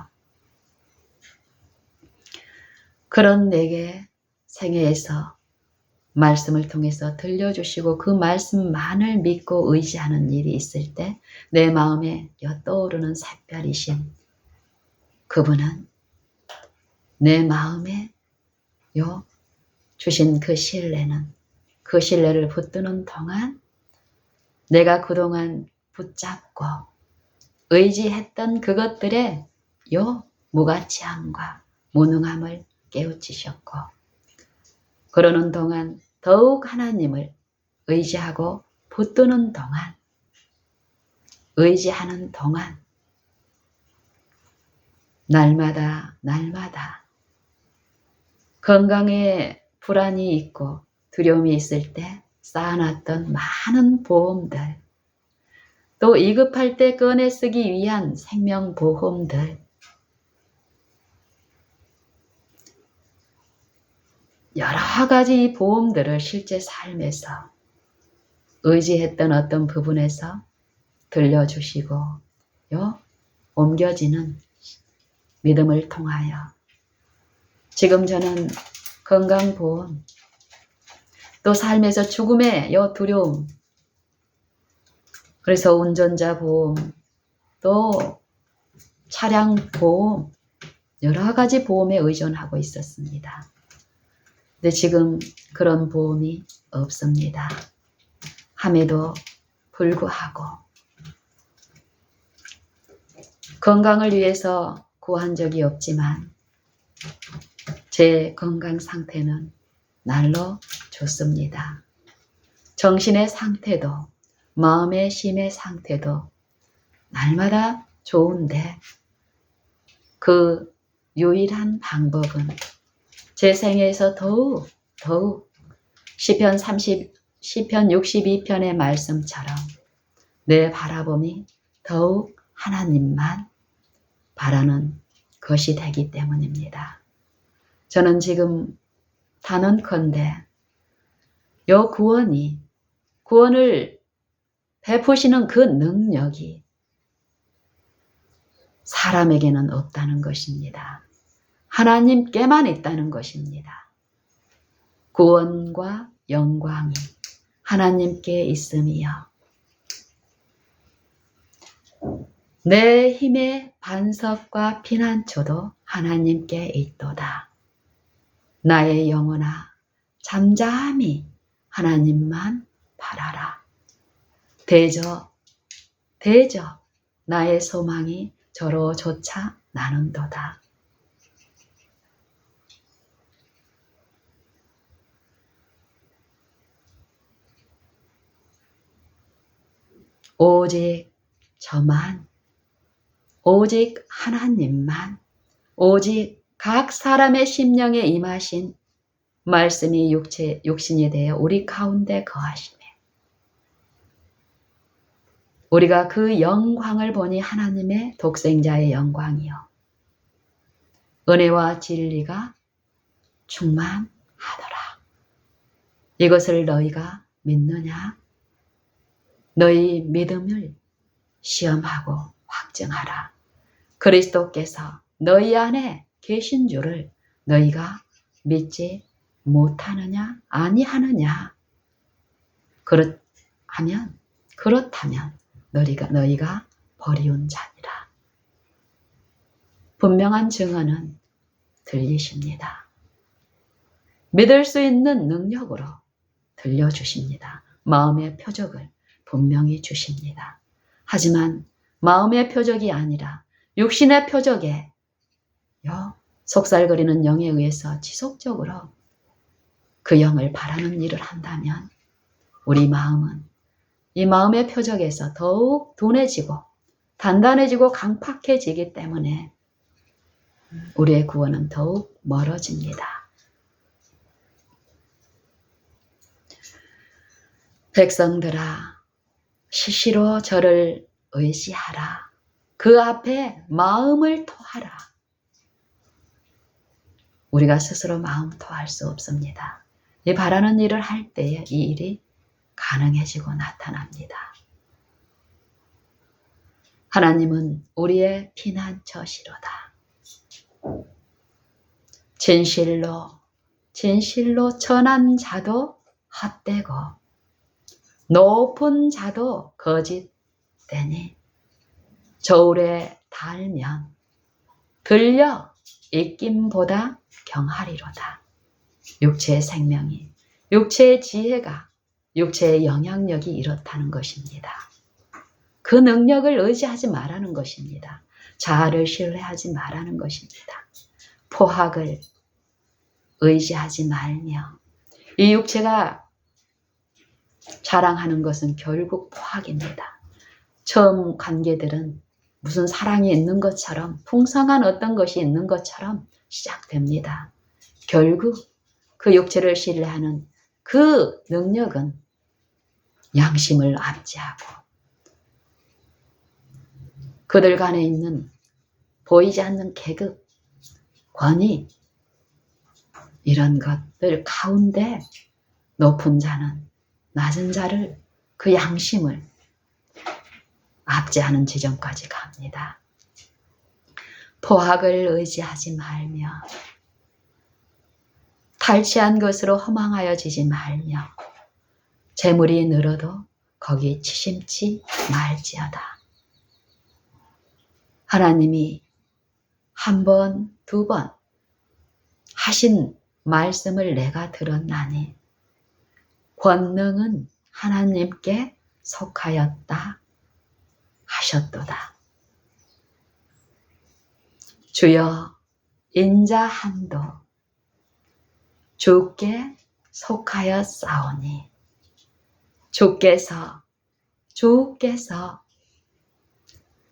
그런 내게 생애에서 말씀을 통해서 들려주시고 그 말씀만을 믿고 의지하는 일이 있을 때 내 마음에 떠오르는 샛별이신 그분은 내 마음에 주신 그 신뢰는 그 신뢰를 붙드는 동안 내가 그동안 붙잡고 의지했던 그것들의 무가치함과 무능함을 깨우치셨고 그러는 동안 더욱 하나님을 의지하고 붙드는 동안 의지하는 동안 날마다 건강에 불안이 있고 두려움이 있을 때 쌓아놨던 많은 보험들 또 위급할 때 꺼내 쓰기 위한 생명보험들 여러 가지 보험들을 실제 삶에서 의지했던 어떤 부분에서 들려주시고 옮겨지는 믿음을 통하여 지금 저는 건강보험 또 삶에서 죽음의 두려움 그래서 운전자 보험 또 차량 보험 여러 가지 보험에 의존하고 있었습니다. 근데 지금 그런 보험이 없습니다. 함에도 불구하고 건강을 위해서 구한 적이 없지만 제 건강 상태는 날로 좋습니다. 정신의 상태도 마음의 심의 상태도 날마다 좋은데 그 유일한 방법은 제 생애에서 더욱 시편 62편의 말씀처럼 내 바라봄이 더욱 하나님만 바라는 것이 되기 때문입니다. 저는 지금 단언컨대 요 구원을 베푸시는 그 능력이 사람에게는 없다는 것입니다. 하나님께만 있다는 것입니다. 구원과 영광이 하나님께 있음이요. 내 힘의 반석과 피난처도 하나님께 있도다. 나의 영혼아 잠잠히 하나님만 바라라. 대저 나의 소망이 저로 쫓아 나는도다. 오직 저만, 오직 하나님만, 오직 각 사람의 심령에 임하신 말씀이 육신이 되어 우리 가운데 거하시네. 우리가 그 영광을 보니 하나님의 독생자의 영광이요. 은혜와 진리가 충만하더라. 이것을 너희가 믿느냐? 너희 믿음을 시험하고 확증하라. 그리스도께서 너희 안에 계신 줄을 너희가 믿지 못하느냐? 아니하느냐? 그렇다면 너희가 버리운 자니라. 분명한 증언은 들리십니다. 믿을 수 있는 능력으로 들려주십니다. 마음의 표적을 분명히 주십니다. 하지만 마음의 표적이 아니라 육신의 표적에 속살거리는 영에 의해서 지속적으로 그 영을 바라는 일을 한다면 우리 마음은 이 마음의 표적에서 더욱 둔해지고 단단해지고 강팍해지기 때문에 우리의 구원은 더욱 멀어집니다. 백성들아, 시시로 저를 의지하라. 그 앞에 마음을 토하라. 우리가 스스로 마음 토할 수 없습니다. 이 바라는 일을 할 때에 이 일이 가능해지고 나타납니다. 하나님은 우리의 피난처시로다. 진실로 전한 자도 헛되고 높은 자도 거짓되니 저울에 달면 들려 입김보다 경하리로다. 육체의 생명이, 육체의 지혜가, 육체의 영향력이 이렇다는 것입니다. 그 능력을 의지하지 말라는 것입니다. 자아를 신뢰하지 말라는 것입니다. 포학을 의지하지 말며 이 육체가 자랑하는 것은 결국 포학입니다. 처음 관계들은 무슨 사랑이 있는 것처럼 풍성한 어떤 것이 있는 것처럼 시작됩니다. 결국 그 육체를 신뢰하는 그 능력은 양심을 압제하고 그들 간에 있는 보이지 않는 계급, 권위 이런 것들 가운데 높은 자는 낮은 자를 그 양심을 압제하는 지점까지 갑니다. 포학을 의지하지 말며 탈취한 것으로 허망하여지지 말며 재물이 늘어도 거기 치심치 말지어다. 하나님이 한 번, 두 번 하신 말씀을 내가 들었나니 권능은 하나님께 속하였다 하셨도다. 주여 인자 한도 주께 속하여 싸우니 주께서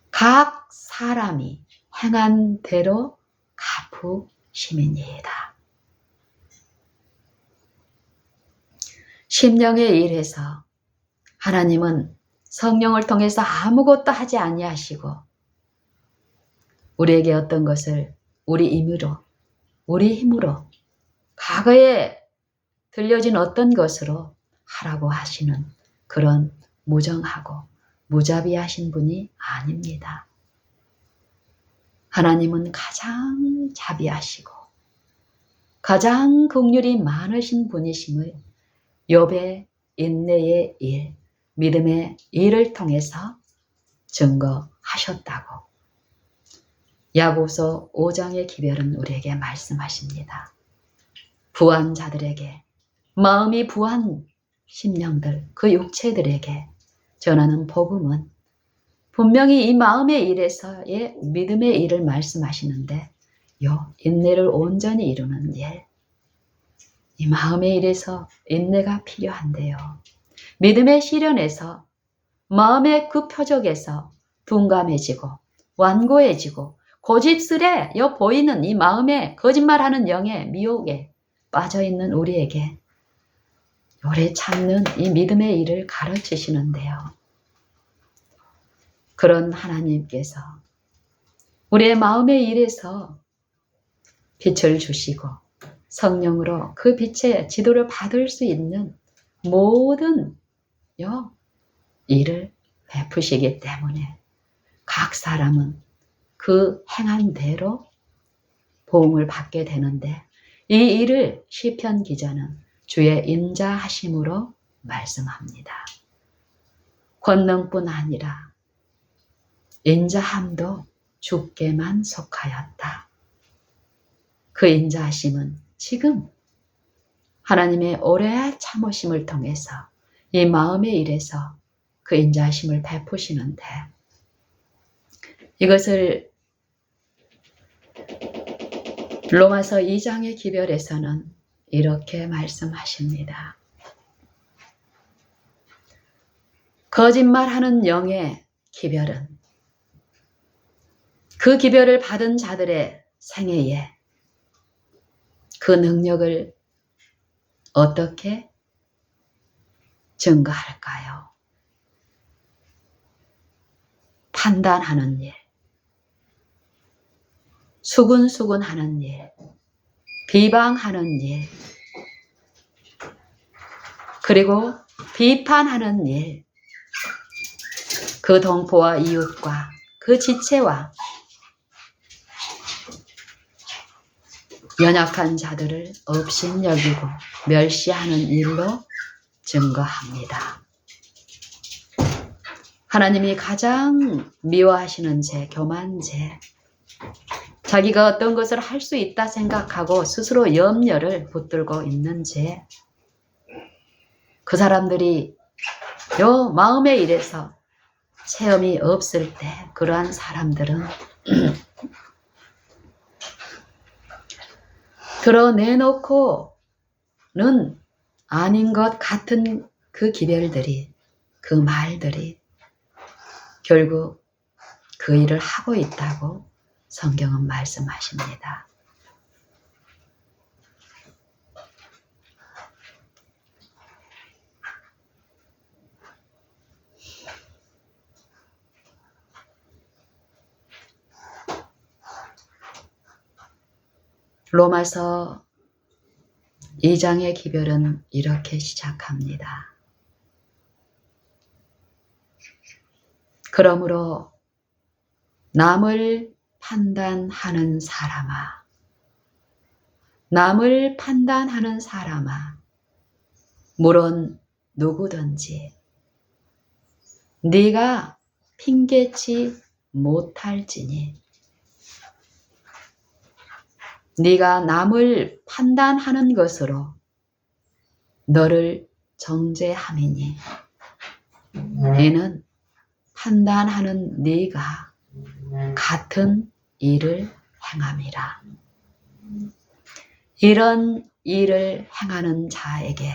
각 사람이 행한 대로 갚으심이니이다. 심령의 일에서 하나님은 성령을 통해서 아무것도 하지 아니하시고 우리에게 어떤 것을 우리 힘으로 과거에 들려진 어떤 것으로 하라고 하시는 그런 무정하고 무자비하신 분이 아닙니다. 하나님은 가장 자비하시고 가장 긍휼이 많으신 분이심을 욥의 인내의 일, 믿음의 일을 통해서 증거하셨다고 야고보서 5장의 기별은 우리에게 말씀하십니다. 부한 자들에게, 마음이 부한 심령들, 그 육체들에게 전하는 복음은 분명히 이 마음의 일에서의 믿음의 일을 말씀하시는데 요 인내를 온전히 이루는 일, 이 마음의 일에서 인내가 필요한데요. 믿음의 시련에서 마음의 그 표적에서 둔감해지고 완고해지고 고집스레 보이는 이 마음에 거짓말하는 영의 미혹에 빠져있는 우리에게 오래 참는 이 믿음의 일을 가르치시는데요. 그런 하나님께서 우리의 마음의 일에서 빛을 주시고 성령으로 그 빛의 지도를 받을 수 있는 모든 일을 베푸시기 때문에 각 사람은 그 행한 대로 보응을 받게 되는데 이 일을 시편 기자는 주의 인자하심으로 말씀합니다. 권능뿐 아니라 인자함도 주께만 속하였다. 그 인자하심은 지금 하나님의 오래 참으심을 통해서 이 마음의 일에서 그 인자하심을 베푸시는데 이것을 로마서 2장의 기별에서는 이렇게 말씀하십니다. 거짓말하는 영의 기별은 그 기별을 받은 자들의 생애에 그 능력을 어떻게 증가할까요? 판단하는 일, 수군수군하는 일, 비방하는 일, 그리고 비판하는 일, 그 동포와 이웃과 그 지체와 연약한 자들을 업신여기고 멸시하는 일로 증거합니다. 하나님이 가장 미워하시는 죄, 교만죄, 자기가 어떤 것을 할 수 있다 생각하고 스스로 염려를 붙들고 있는 죄, 그 사람들이 마음의 일에서 체험이 없을 때 그러한 사람들은 드러내놓고는 아닌 것 같은 그 기별들이, 그 말들이 결국 그 일을 하고 있다고 성경은 말씀하십니다. 로마서 2장의 기별은 이렇게 시작합니다. 그러므로 남을 판단하는 사람아, 남을 판단하는 사람아, 물론 누구든지 네가 핑계치 못할지니 네가 남을 판단하는 것으로 너를 정죄함이니 이는 판단하는 네가 같은 일을 행함이라. 이런 일을 행하는 자에게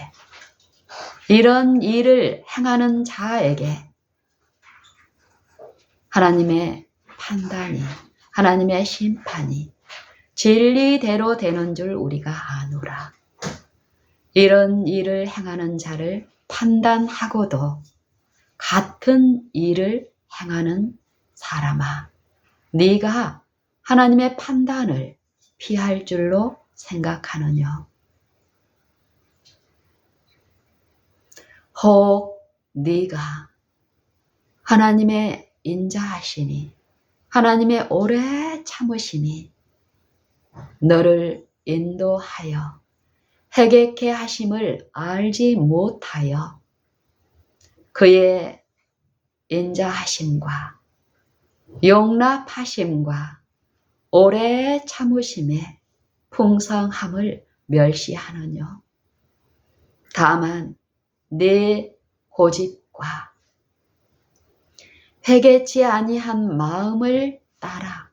하나님의 판단이, 하나님의 심판이 진리대로 되는 줄 우리가 아노라. 이런 일을 행하는 자를 판단하고도 같은 일을 행하는 사람아, 네가 하나님의 판단을 피할 줄로 생각하느냐? 혹 네가 하나님의 인자하시니, 하나님의 오래 참으시니 너를 인도하여 회개케 하심을 알지 못하여 그의 인자하심과 용납하심과 오래 참으심의 풍성함을 멸시하느뇨. 다만 네 고집과 회개치 아니한 마음을 따라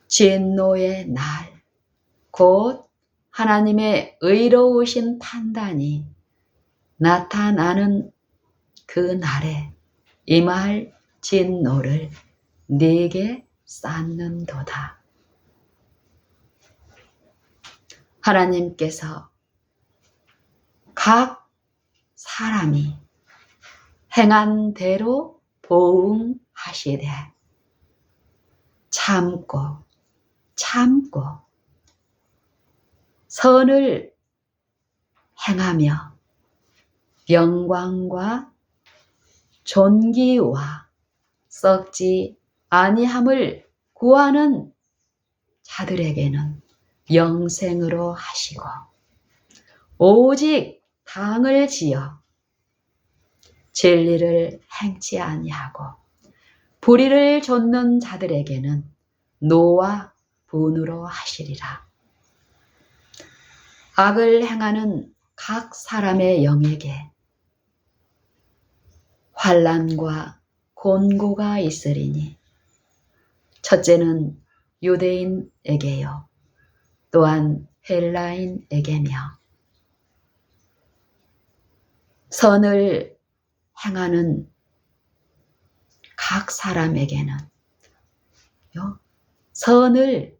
진노의 날, 곧 하나님의 의로우신 판단이 나타나는 그 날에 임할 진노를 네게 쌓는도다. 하나님께서 각 사람이 행한 대로 보응하시되 참고 선을 행하며 영광과 존귀와 썩지 아니함을 구하는 자들에게는 영생으로 하시고, 오직 당을 지어 진리를 행치 아니하고 불의를 좇는 자들에게는 노와 분으로 하시리라. 악을 행하는 각 사람의 영에게 환난과 곤고가 있으리니, 첫째는 유대인에게요, 또한 헬라인에게며, 선을 행하는 각 사람에게는, 선을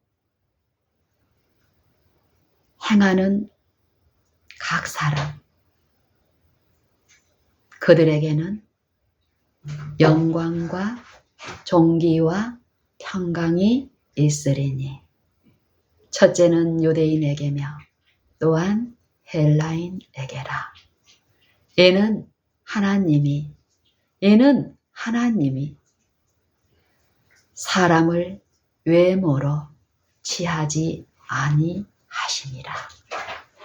행하는 각 사람, 그들에게는 영광과 존귀와 평강이 있으리니, 첫째는 유대인에게며 또한 헬라인에게라. 이는 하나님이 사람을 외모로 취하지 아니하시니라.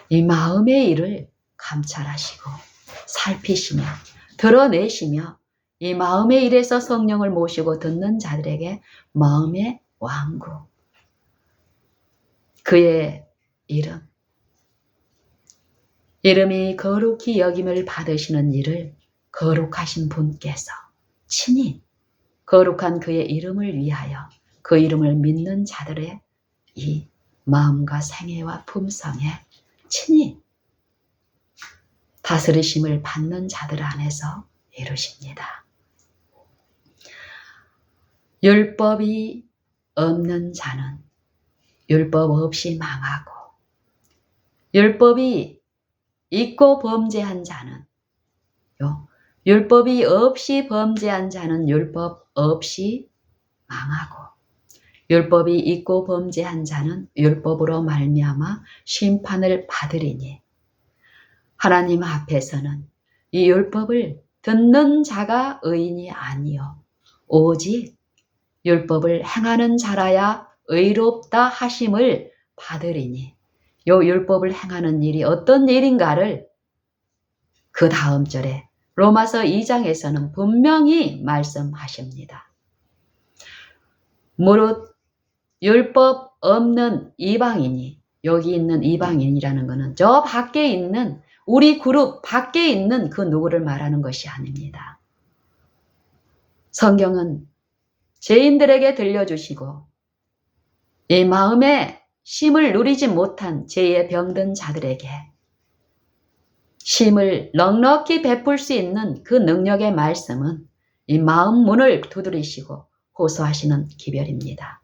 이 마음의 일을 감찰하시고 살피시며 드러내시며, 이 마음의 일에서 성령을 모시고 듣는 자들에게 마음의 완구, 그의 이름이 거룩히 여김을 받으시는 일을 거룩하신 분께서 친히 거룩한 그의 이름을 위하여 그 이름을 믿는 자들의 이 마음과 생애와 품성에 친히 다스리심을 받는 자들 안에서 이루십니다. 율법이 없는 자는 율법 없이 망하고, 율법이 있고 범죄한 자는, 율법이 없이 범죄한 자는 율법 없이 망하고, 율법이 있고 범죄한 자는 율법으로 말미암아 심판을 받으리니, 하나님 앞에서는 이 율법을 듣는 자가 의인이 아니요 오직 율법을 행하는 자라야 의롭다 하심을 받으리니, 요 율법을 행하는 일이 어떤 일인가를 그 다음 절에 로마서 2장에서는 분명히 말씀하십니다. 무릇 율법 없는 이방인이, 여기 있는 이방인이라는 것은 저 밖에 있는, 우리 그룹 밖에 있는 그 누구를 말하는 것이 아닙니다. 성경은 죄인들에게 들려주시고 이 마음의 쉼을 누리지 못한 죄에 병든 자들에게 쉼을 넉넉히 베풀 수 있는 그 능력의 말씀은 이 마음 문을 두드리시고 호소하시는 기별입니다.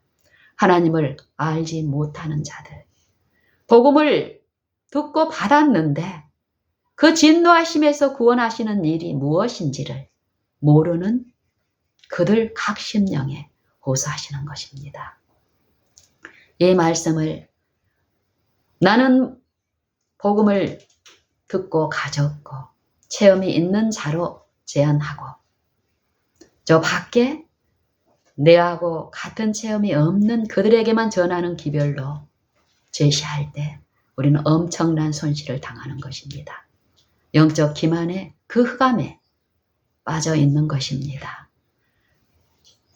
하나님을 알지 못하는 자들, 복음을 듣고 받았는데 그 진노하심에서 구원하시는 일이 무엇인지를 모르는 그들 각 심령에 호소하시는 것입니다. 이 말씀을 나는 복음을 듣고 가졌고 체험이 있는 자로 제안하고 저 밖에 내하고 같은 체험이 없는 그들에게만 전하는 기별로 제시할 때 우리는 엄청난 손실을 당하는 것입니다. 영적 기만의 그 흑암에 빠져 있는 것입니다.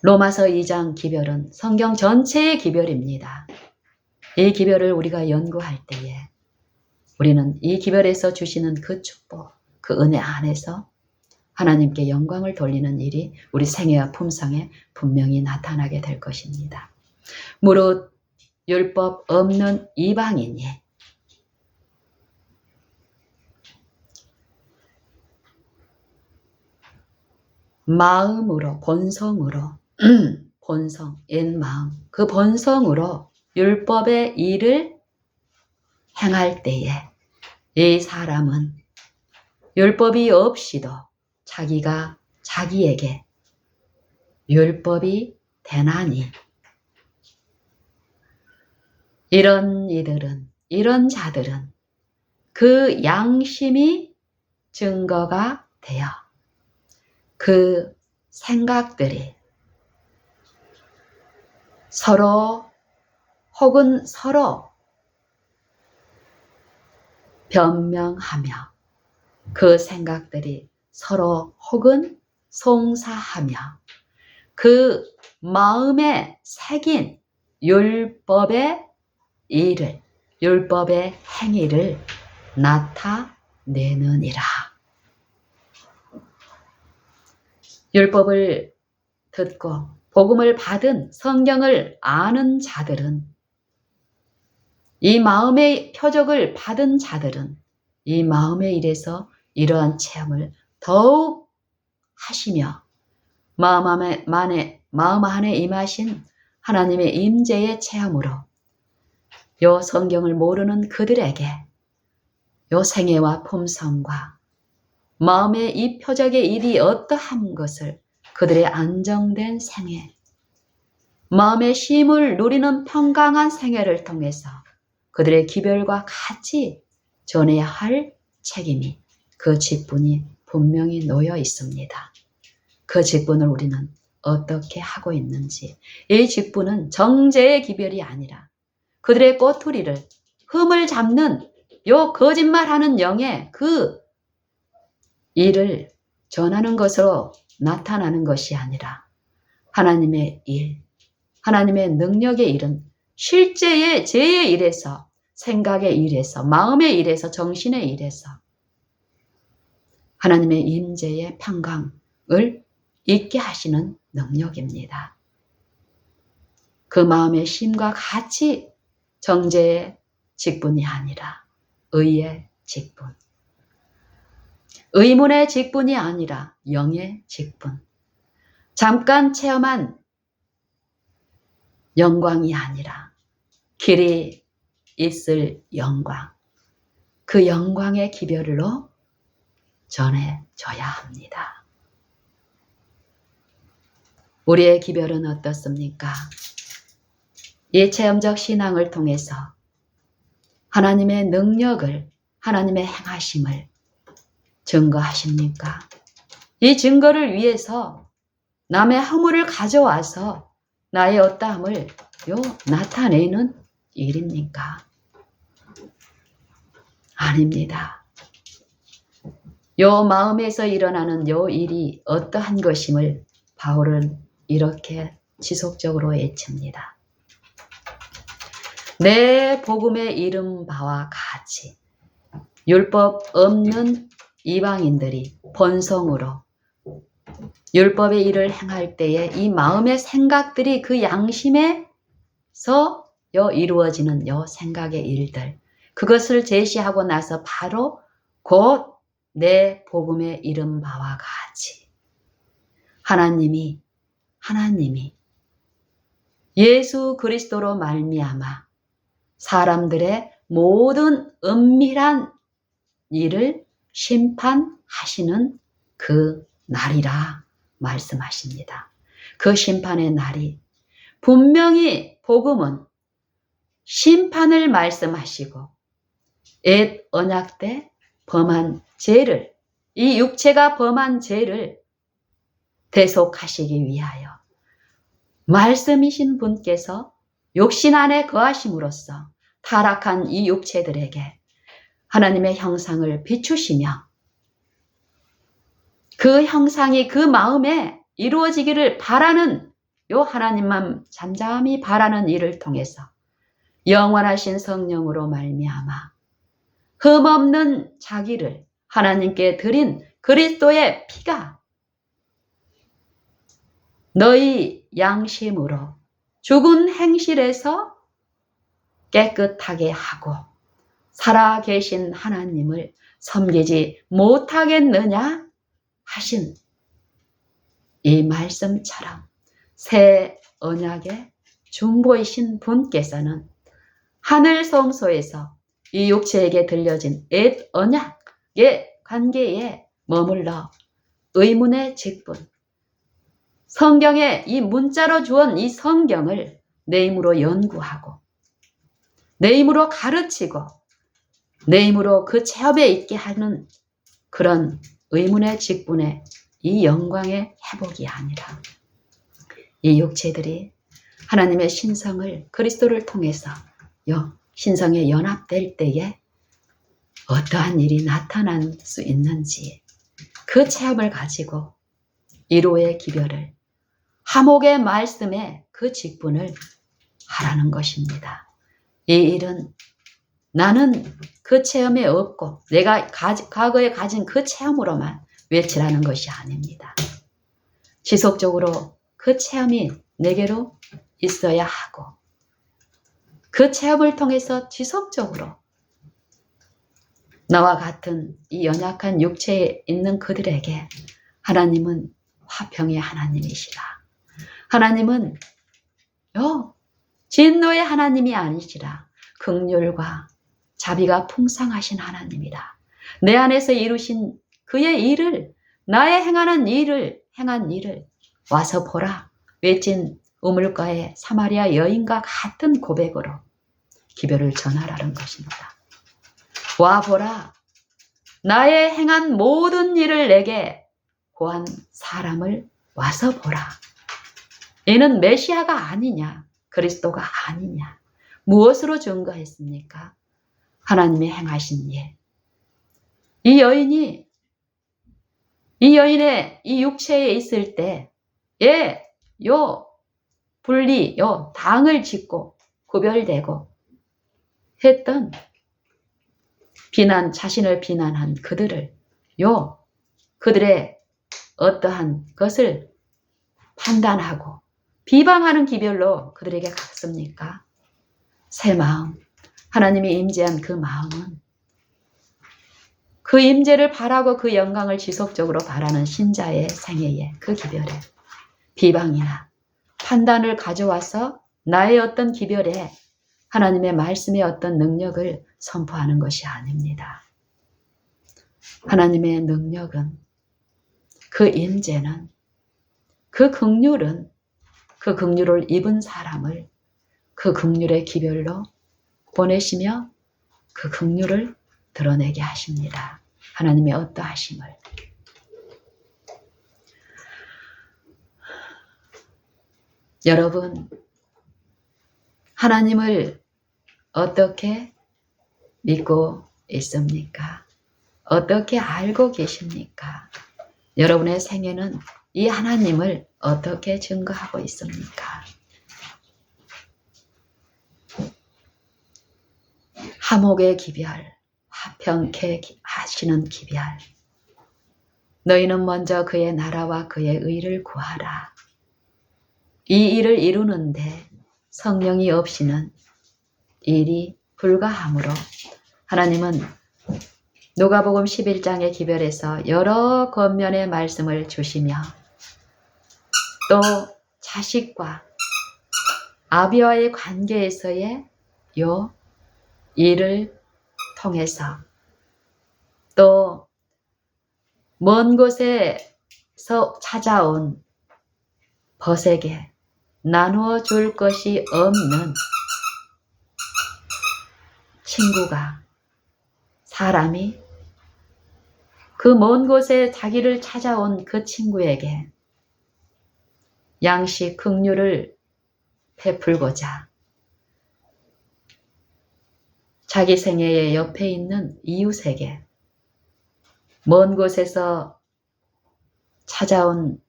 로마서 2장 기별은 성경 전체의 기별입니다. 이 기별을 우리가 연구할 때에 우리는 이 기별에서 주시는 그 축복, 그 은혜 안에서 하나님께 영광을 돌리는 일이 우리 생애와 품성에 분명히 나타나게 될 것입니다. 무릇 율법 없는 이방인이 마음으로 본성으로 본성, 옛마음, 그 본성으로 율법의 일을 행할 때에 이 사람은 율법이 없이도 자기가 자기에게 율법이 되나니 이런 이들은, 이런 자들은 그 양심이 증거가 되어 그 생각들이 서로 혹은 서로 변명하며 그 생각들이 서로 혹은 송사하며 그 마음에 새긴 율법의 일을, 율법의 행위를 나타내느니라. 율법을 듣고 복음을 받은 성경을 아는 자들은 이 마음의 표적을 받은 자들은 이 마음의 일에서 이러한 체험을 더욱 하시며 마음 안에 임하신 하나님의 임재의 체험으로 요 성경을 모르는 그들에게 요 생애와 품성과 마음의 이 표적의 일이 어떠한 것을 그들의 안정된 생애, 마음의 쉼을 누리는 평강한 생애를 통해서 그들의 기별과 같이 전해야 할 책임이 그 직분이 분명히 놓여 있습니다. 그 직분을 우리는 어떻게 하고 있는지, 이 직분은 정죄의 기별이 아니라 그들의 꼬투리를 흠을 잡는 요 거짓말하는 영의 그 일을 전하는 것으로 나타나는 것이 아니라 하나님의 일, 하나님의 능력의 일은 실제의 죄의 일에서, 생각의 일에서, 마음의 일에서, 정신의 일에서 하나님의 임재의 평강을 있게 하시는 능력입니다. 그 마음의 심과 같이 정죄의 직분이 아니라 의의 직분, 의문의 직분이 아니라 영의 직분, 잠깐 체험한 영광이 아니라 길이 있을 영광, 그 영광의 기별로 전해줘야 합니다. 우리의 기별은 어떻습니까? 이 체험적 신앙을 통해서 하나님의 능력을, 하나님의 행하심을 증거하십니까? 이 증거를 위해서 남의 허물을 가져와서 나의 어떠함을 나타내는 일입니까? 아닙니다. 요 마음에서 일어나는 요 일이 어떠한 것임을 바울은 이렇게 지속적으로 외칩니다. 내 복음의 이름 바와 같이 율법 없는 이방인들이 본성으로 율법의 일을 행할 때에 이 마음의 생각들이 그 양심에서 이루어지는 생각의 일들, 그것을 제시하고 나서 바로 곧 내 복음에 이른 바와 같이 하나님이 예수 그리스도로 말미암아 사람들의 모든 은밀한 일을 심판하시는 그 날이라 말씀하십니다. 그 심판의 날이 분명히 복음은 심판을 말씀하시고 옛 언약 때 범한 죄를, 이 육체가 범한 죄를 대속하시기 위하여 말씀이신 분께서 육신 안에 거하심으로써 타락한 이 육체들에게 하나님의 형상을 비추시며 그 형상이 그 마음에 이루어지기를 바라는 하나님만 잠잠히 바라는 일을 통해서 영원하신 성령으로 말미암아 흠없는 자기를 하나님께 드린 그리스도의 피가 너희 양심으로 죽은 행실에서 깨끗하게 하고 살아계신 하나님을 섬기지 못하겠느냐 하신 이 말씀처럼 새 언약의 중보이신 분께서는 하늘 성소에서 이 육체에게 들려진 옛 언약의 관계에 머물러 의문의 직분, 성경에 이 문자로 주온 이 성경을 내 힘으로 연구하고 내 힘으로 가르치고 내 힘으로 그 체험에 있게 하는 그런 의문의 직분의 이 영광의 회복이 아니라 이 육체들이 하나님의 신성을 그리스도를 통해서 신성에 연합될 때에 어떠한 일이 나타날 수 있는지 그 체험을 가지고 이로의 기별을 화목의 말씀에 그 직분을 하라는 것입니다. 이 일은 나는 그 체험에 없고 내가 과거에 가진 그 체험으로만 외치라는 것이 아닙니다. 지속적으로 그 체험이 내게로 있어야 하고 그 체험을 통해서 지속적으로 나와 같은 이 연약한 육체에 있는 그들에게 하나님은 화평의 하나님이시라. 하나님은 진노의 하나님이 아니시라. 긍휼과 자비가 풍성하신 하나님이라. 내 안에서 이루신 그의 일을, 나의 행한 일을 와서 보라. 외친 우물가의 사마리아 여인과 같은 고백으로 기별을 전하라는 것입니다. 와 보라. 나의 행한 모든 일을 내게 고한 사람을 와서 보라. 얘는 메시아가 아니냐? 그리스도가 아니냐? 무엇으로 증거했습니까? 하나님의 행하신 예. 이 여인의 이 육체에 있을 때 분리, 당을 짓고 구별되고 했던 자신을 비난한 그들을 그들의 어떠한 것을 판단하고 비방하는 기별로 그들에게 갔습니까? 새 마음, 하나님이 임재한 그 마음은 그 임재를 바라고 그 영광을 지속적으로 바라는 신자의 생애에 그 기별에 비방이나 판단을 가져와서 나의 어떤 기별에 하나님의 말씀의 어떤 능력을 선포하는 것이 아닙니다. 하나님의 능력은 그 임재는 그 긍휼은 그 긍휼을 입은 사람을 그 긍휼의 기별로 보내시며 그 긍휼을 드러내게 하십니다. 하나님의 어떠하심을. 여러분, 하나님을 어떻게 믿고 있습니까? 어떻게 알고 계십니까? 여러분의 생애는 이 하나님을 어떻게 증거하고 있습니까? 화목의 기별, 화평케 하시는 기별. 너희는 먼저 그의 나라와 그의 의를 구하라. 이 일을 이루는데 성령이 없이는 일이 불가하므로 하나님은 누가복음 11장의 기별에서 여러 겉면의 말씀을 주시며 또 자식과 아비와의 관계에서의 요 일을 통해서 또 먼 곳에서 찾아온 벗에게 나누어 줄 것이 없는 친구가 사람이 그 먼 곳에 자기를 찾아온 그 친구에게 양식 긍휼을 베풀고자 자기 생애의 옆에 있는 이웃에게 먼 곳에서 찾아온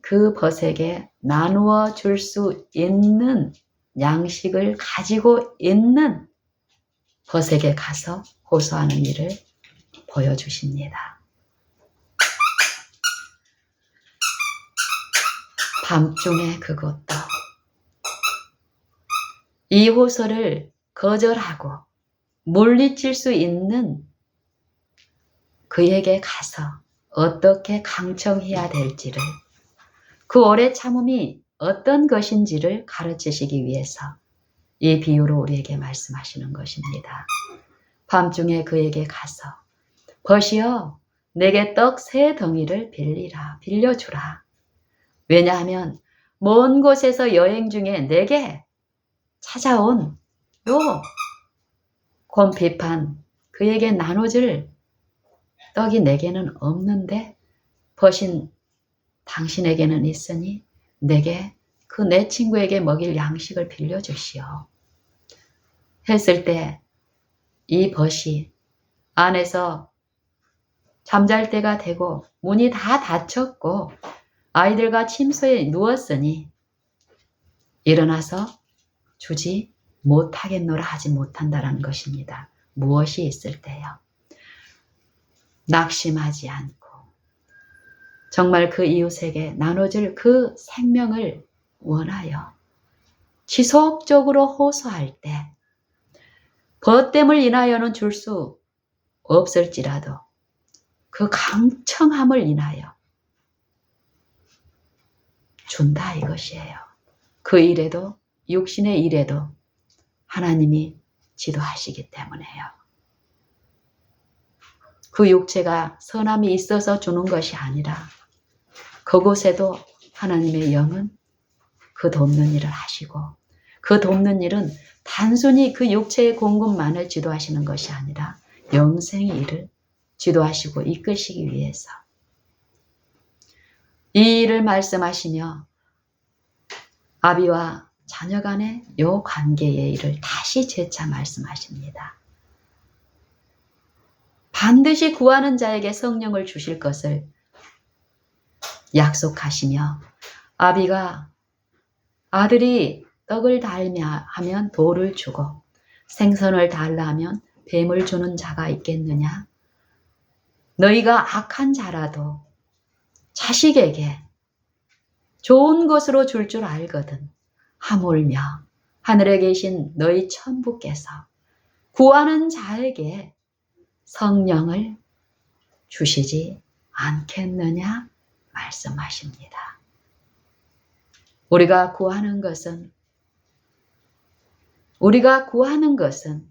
그 벗에게 나누어 줄 수 있는 양식을 가지고 있는 벗에게 가서 호소하는 일을 보여주십니다. 밤중에 그것도 이 호소를 거절하고 물리칠 수 있는 그에게 가서 어떻게 강청해야 될지를 그 오래 참음이 어떤 것인지를 가르치시기 위해서 이 비유로 우리에게 말씀하시는 것입니다. 밤중에 그에게 가서 벗이여 내게 떡 3덩이를 빌려주라. 왜냐하면 먼 곳에서 여행 중에 내게 찾아온 요 곰핍한 그에게 나눠줄 떡이 내게는 없는데 벗인 당신에게는 있으니 내게 그 내 친구에게 먹일 양식을 빌려주시오. 했을 때 이 벗이 안에서 잠잘 때가 되고 문이 다 닫혔고 아이들과 침소에 누웠으니 일어나서 주지 못하겠노라 하지 못한다라는 것입니다. 무엇이 있을 때요? 낙심하지 않고 정말 그 이웃에게 나눠줄 그 생명을 원하여 지속적으로 호소할 때 벗됨을 인하여는 줄 수 없을지라도 그 강청함을 인하여 준다 이것이에요. 그 일에도 육신의 일에도 하나님이 지도하시기 때문에요. 그 육체가 선함이 있어서 주는 것이 아니라 그곳에도 하나님의 영은 그 돕는 일을 하시고 그 돕는 일은 단순히 그 육체의 공급만을 지도하시는 것이 아니라 영생의 일을 지도하시고 이끄시기 위해서 이 일을 말씀하시며 아비와 자녀 간의 요 관계의 일을 다시 재차 말씀하십니다. 반드시 구하는 자에게 성령을 주실 것을 약속하시며 아비가 아들이 떡을 달라 하면 돌을 주고 생선을 달라 하면 뱀을 주는 자가 있겠느냐? 너희가 악한 자라도 자식에게 좋은 것으로 줄 줄 알거든. 하물며 하늘에 계신 너희 천부께서 구하는 자에게 성령을 주시지 않겠느냐 말씀하십니다. 우리가 구하는 것은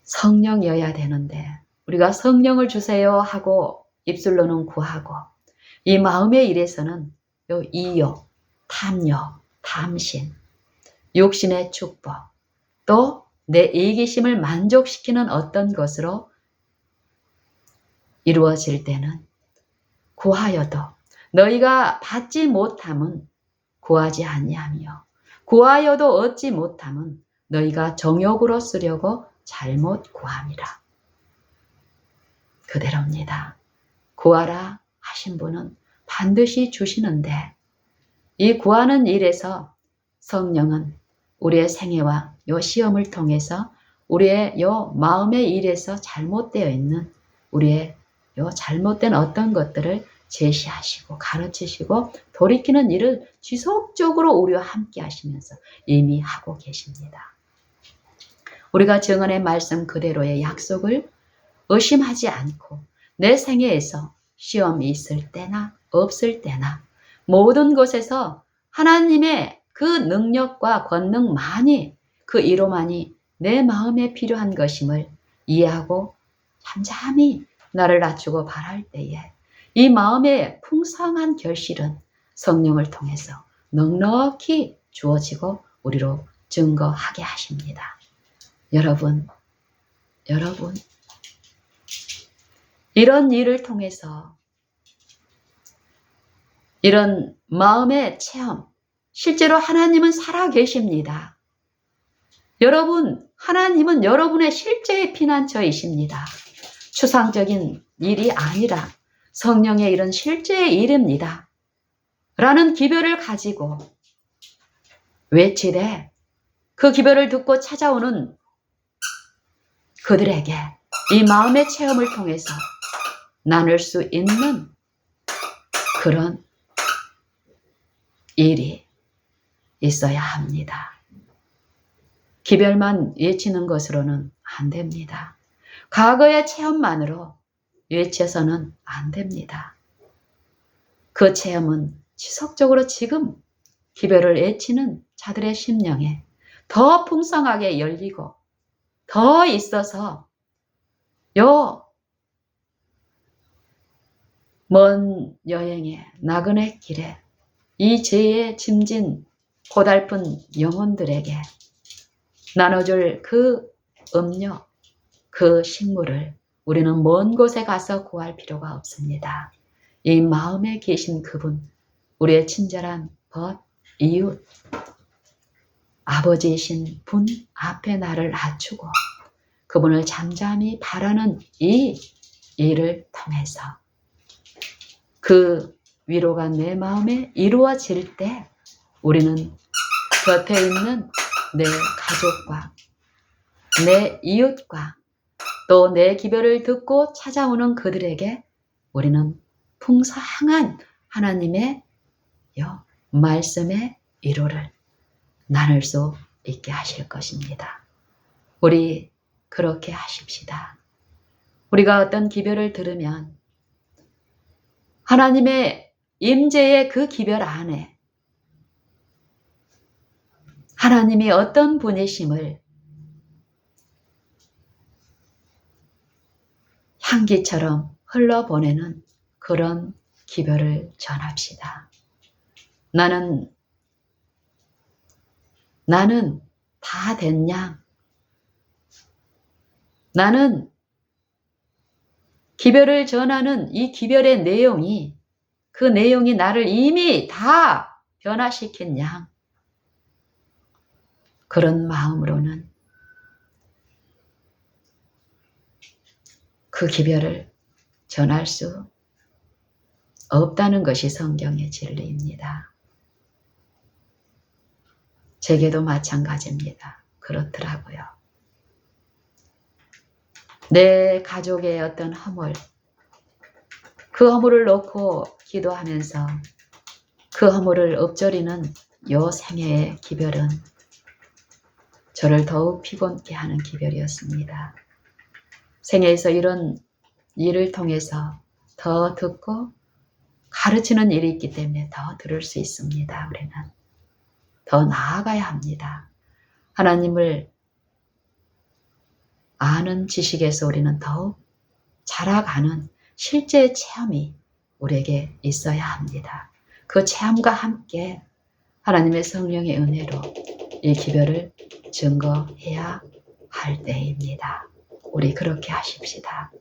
성령이어야 되는데 우리가 성령을 주세요 하고 입술로는 구하고 이 마음의 일에서는 요 이욕, 탐욕, 탐심, 육신의 축복 또 내 이기심을 만족시키는 어떤 것으로 이루어질 때는 구하여도 너희가 받지 못함은 구하지 아니하며 구하여도 얻지 못함은 너희가 정욕으로 쓰려고 잘못 구함이라. 그대로입니다. 구하라 하신 분은 반드시 주시는데 이 구하는 일에서 성령은 우리의 생애와 요 시험을 통해서 우리의 요 마음의 일에서 잘못되어 있는 우리의 요 잘못된 어떤 것들을 제시하시고 가르치시고 돌이키는 일을 지속적으로 우리와 함께 하시면서 이미 하고 계십니다. 우리가 정언의 말씀 그대로의 약속을 의심하지 않고 내 생애에서 시험이 있을 때나 없을 때나 모든 곳에서 하나님의 그 능력과 권능만이 그 이로만이 내 마음에 필요한 것임을 이해하고 잠잠히 나를 낮추고 바랄 때에 이 마음의 풍성한 결실은 성령을 통해서 넉넉히 주어지고 우리로 증거하게 하십니다. 여러분, 이런 일을 통해서 이런 마음의 체험, 실제로 하나님은 살아 계십니다. 여러분, 하나님은 여러분의 실제의 피난처이십니다. 추상적인 일이 아니라 성령의 이런 실제의 일입니다. 라는 기별을 가지고 외치되 그 기별을 듣고 찾아오는 그들에게 이 마음의 체험을 통해서 나눌 수 있는 그런 일이 있어야 합니다. 기별만 외치는 것으로는 안 됩니다. 과거의 체험만으로 외쳐서는 안 됩니다. 그 체험은 지속적으로 지금 기별을 외치는 자들의 심령에 더 풍성하게 열리고 더 있어서 먼 여행에 나그네 길에 이 죄에 짐진 고달픈 영혼들에게 나눠줄 그 음료, 그 식물을 우리는 먼 곳에 가서 구할 필요가 없습니다. 이 마음에 계신 그분, 우리의 친절한 벗, 이웃, 아버지이신 분 앞에 나를 낮추고 그분을 잠잠히 바라는 이 일을 통해서 그 위로가 내 마음에 이루어질 때 우리는 곁에 있는 내 가족과 내 이웃과 또 내 기별을 듣고 찾아오는 그들에게 우리는 풍성한 하나님의 말씀의 위로를 나눌 수 있게 하실 것입니다. 우리 그렇게 하십시다. 우리가 어떤 기별을 들으면 하나님의 임재의 그 기별 안에 하나님이 어떤 분이심을 향기처럼 흘러보내는 그런 기별을 전합시다. 나는 다 됐냐? 나는 기별을 전하는 이 기별의 내용이 그 내용이 나를 이미 다 변화시켰냐? 그런 마음으로는 그 기별을 전할 수 없다는 것이 성경의 진리입니다. 제게도 마찬가지입니다. 그렇더라고요. 내 가족의 어떤 허물, 그 허물을 놓고 기도하면서 그 허물을 엎저리는 요 생애의 기별은 저를 더욱 피곤케 하는 기별이었습니다. 생애에서 이런 일을 통해서 더 듣고 가르치는 일이 있기 때문에 더 들을 수 있습니다. 우리는 더 나아가야 합니다. 하나님을 아는 지식에서 우리는 더욱 자라가는 실제 체험이 우리에게 있어야 합니다. 그 체험과 함께 하나님의 성령의 은혜로 이 기별을 증거해야 할 때입니다. 우리 그렇게 하십시다.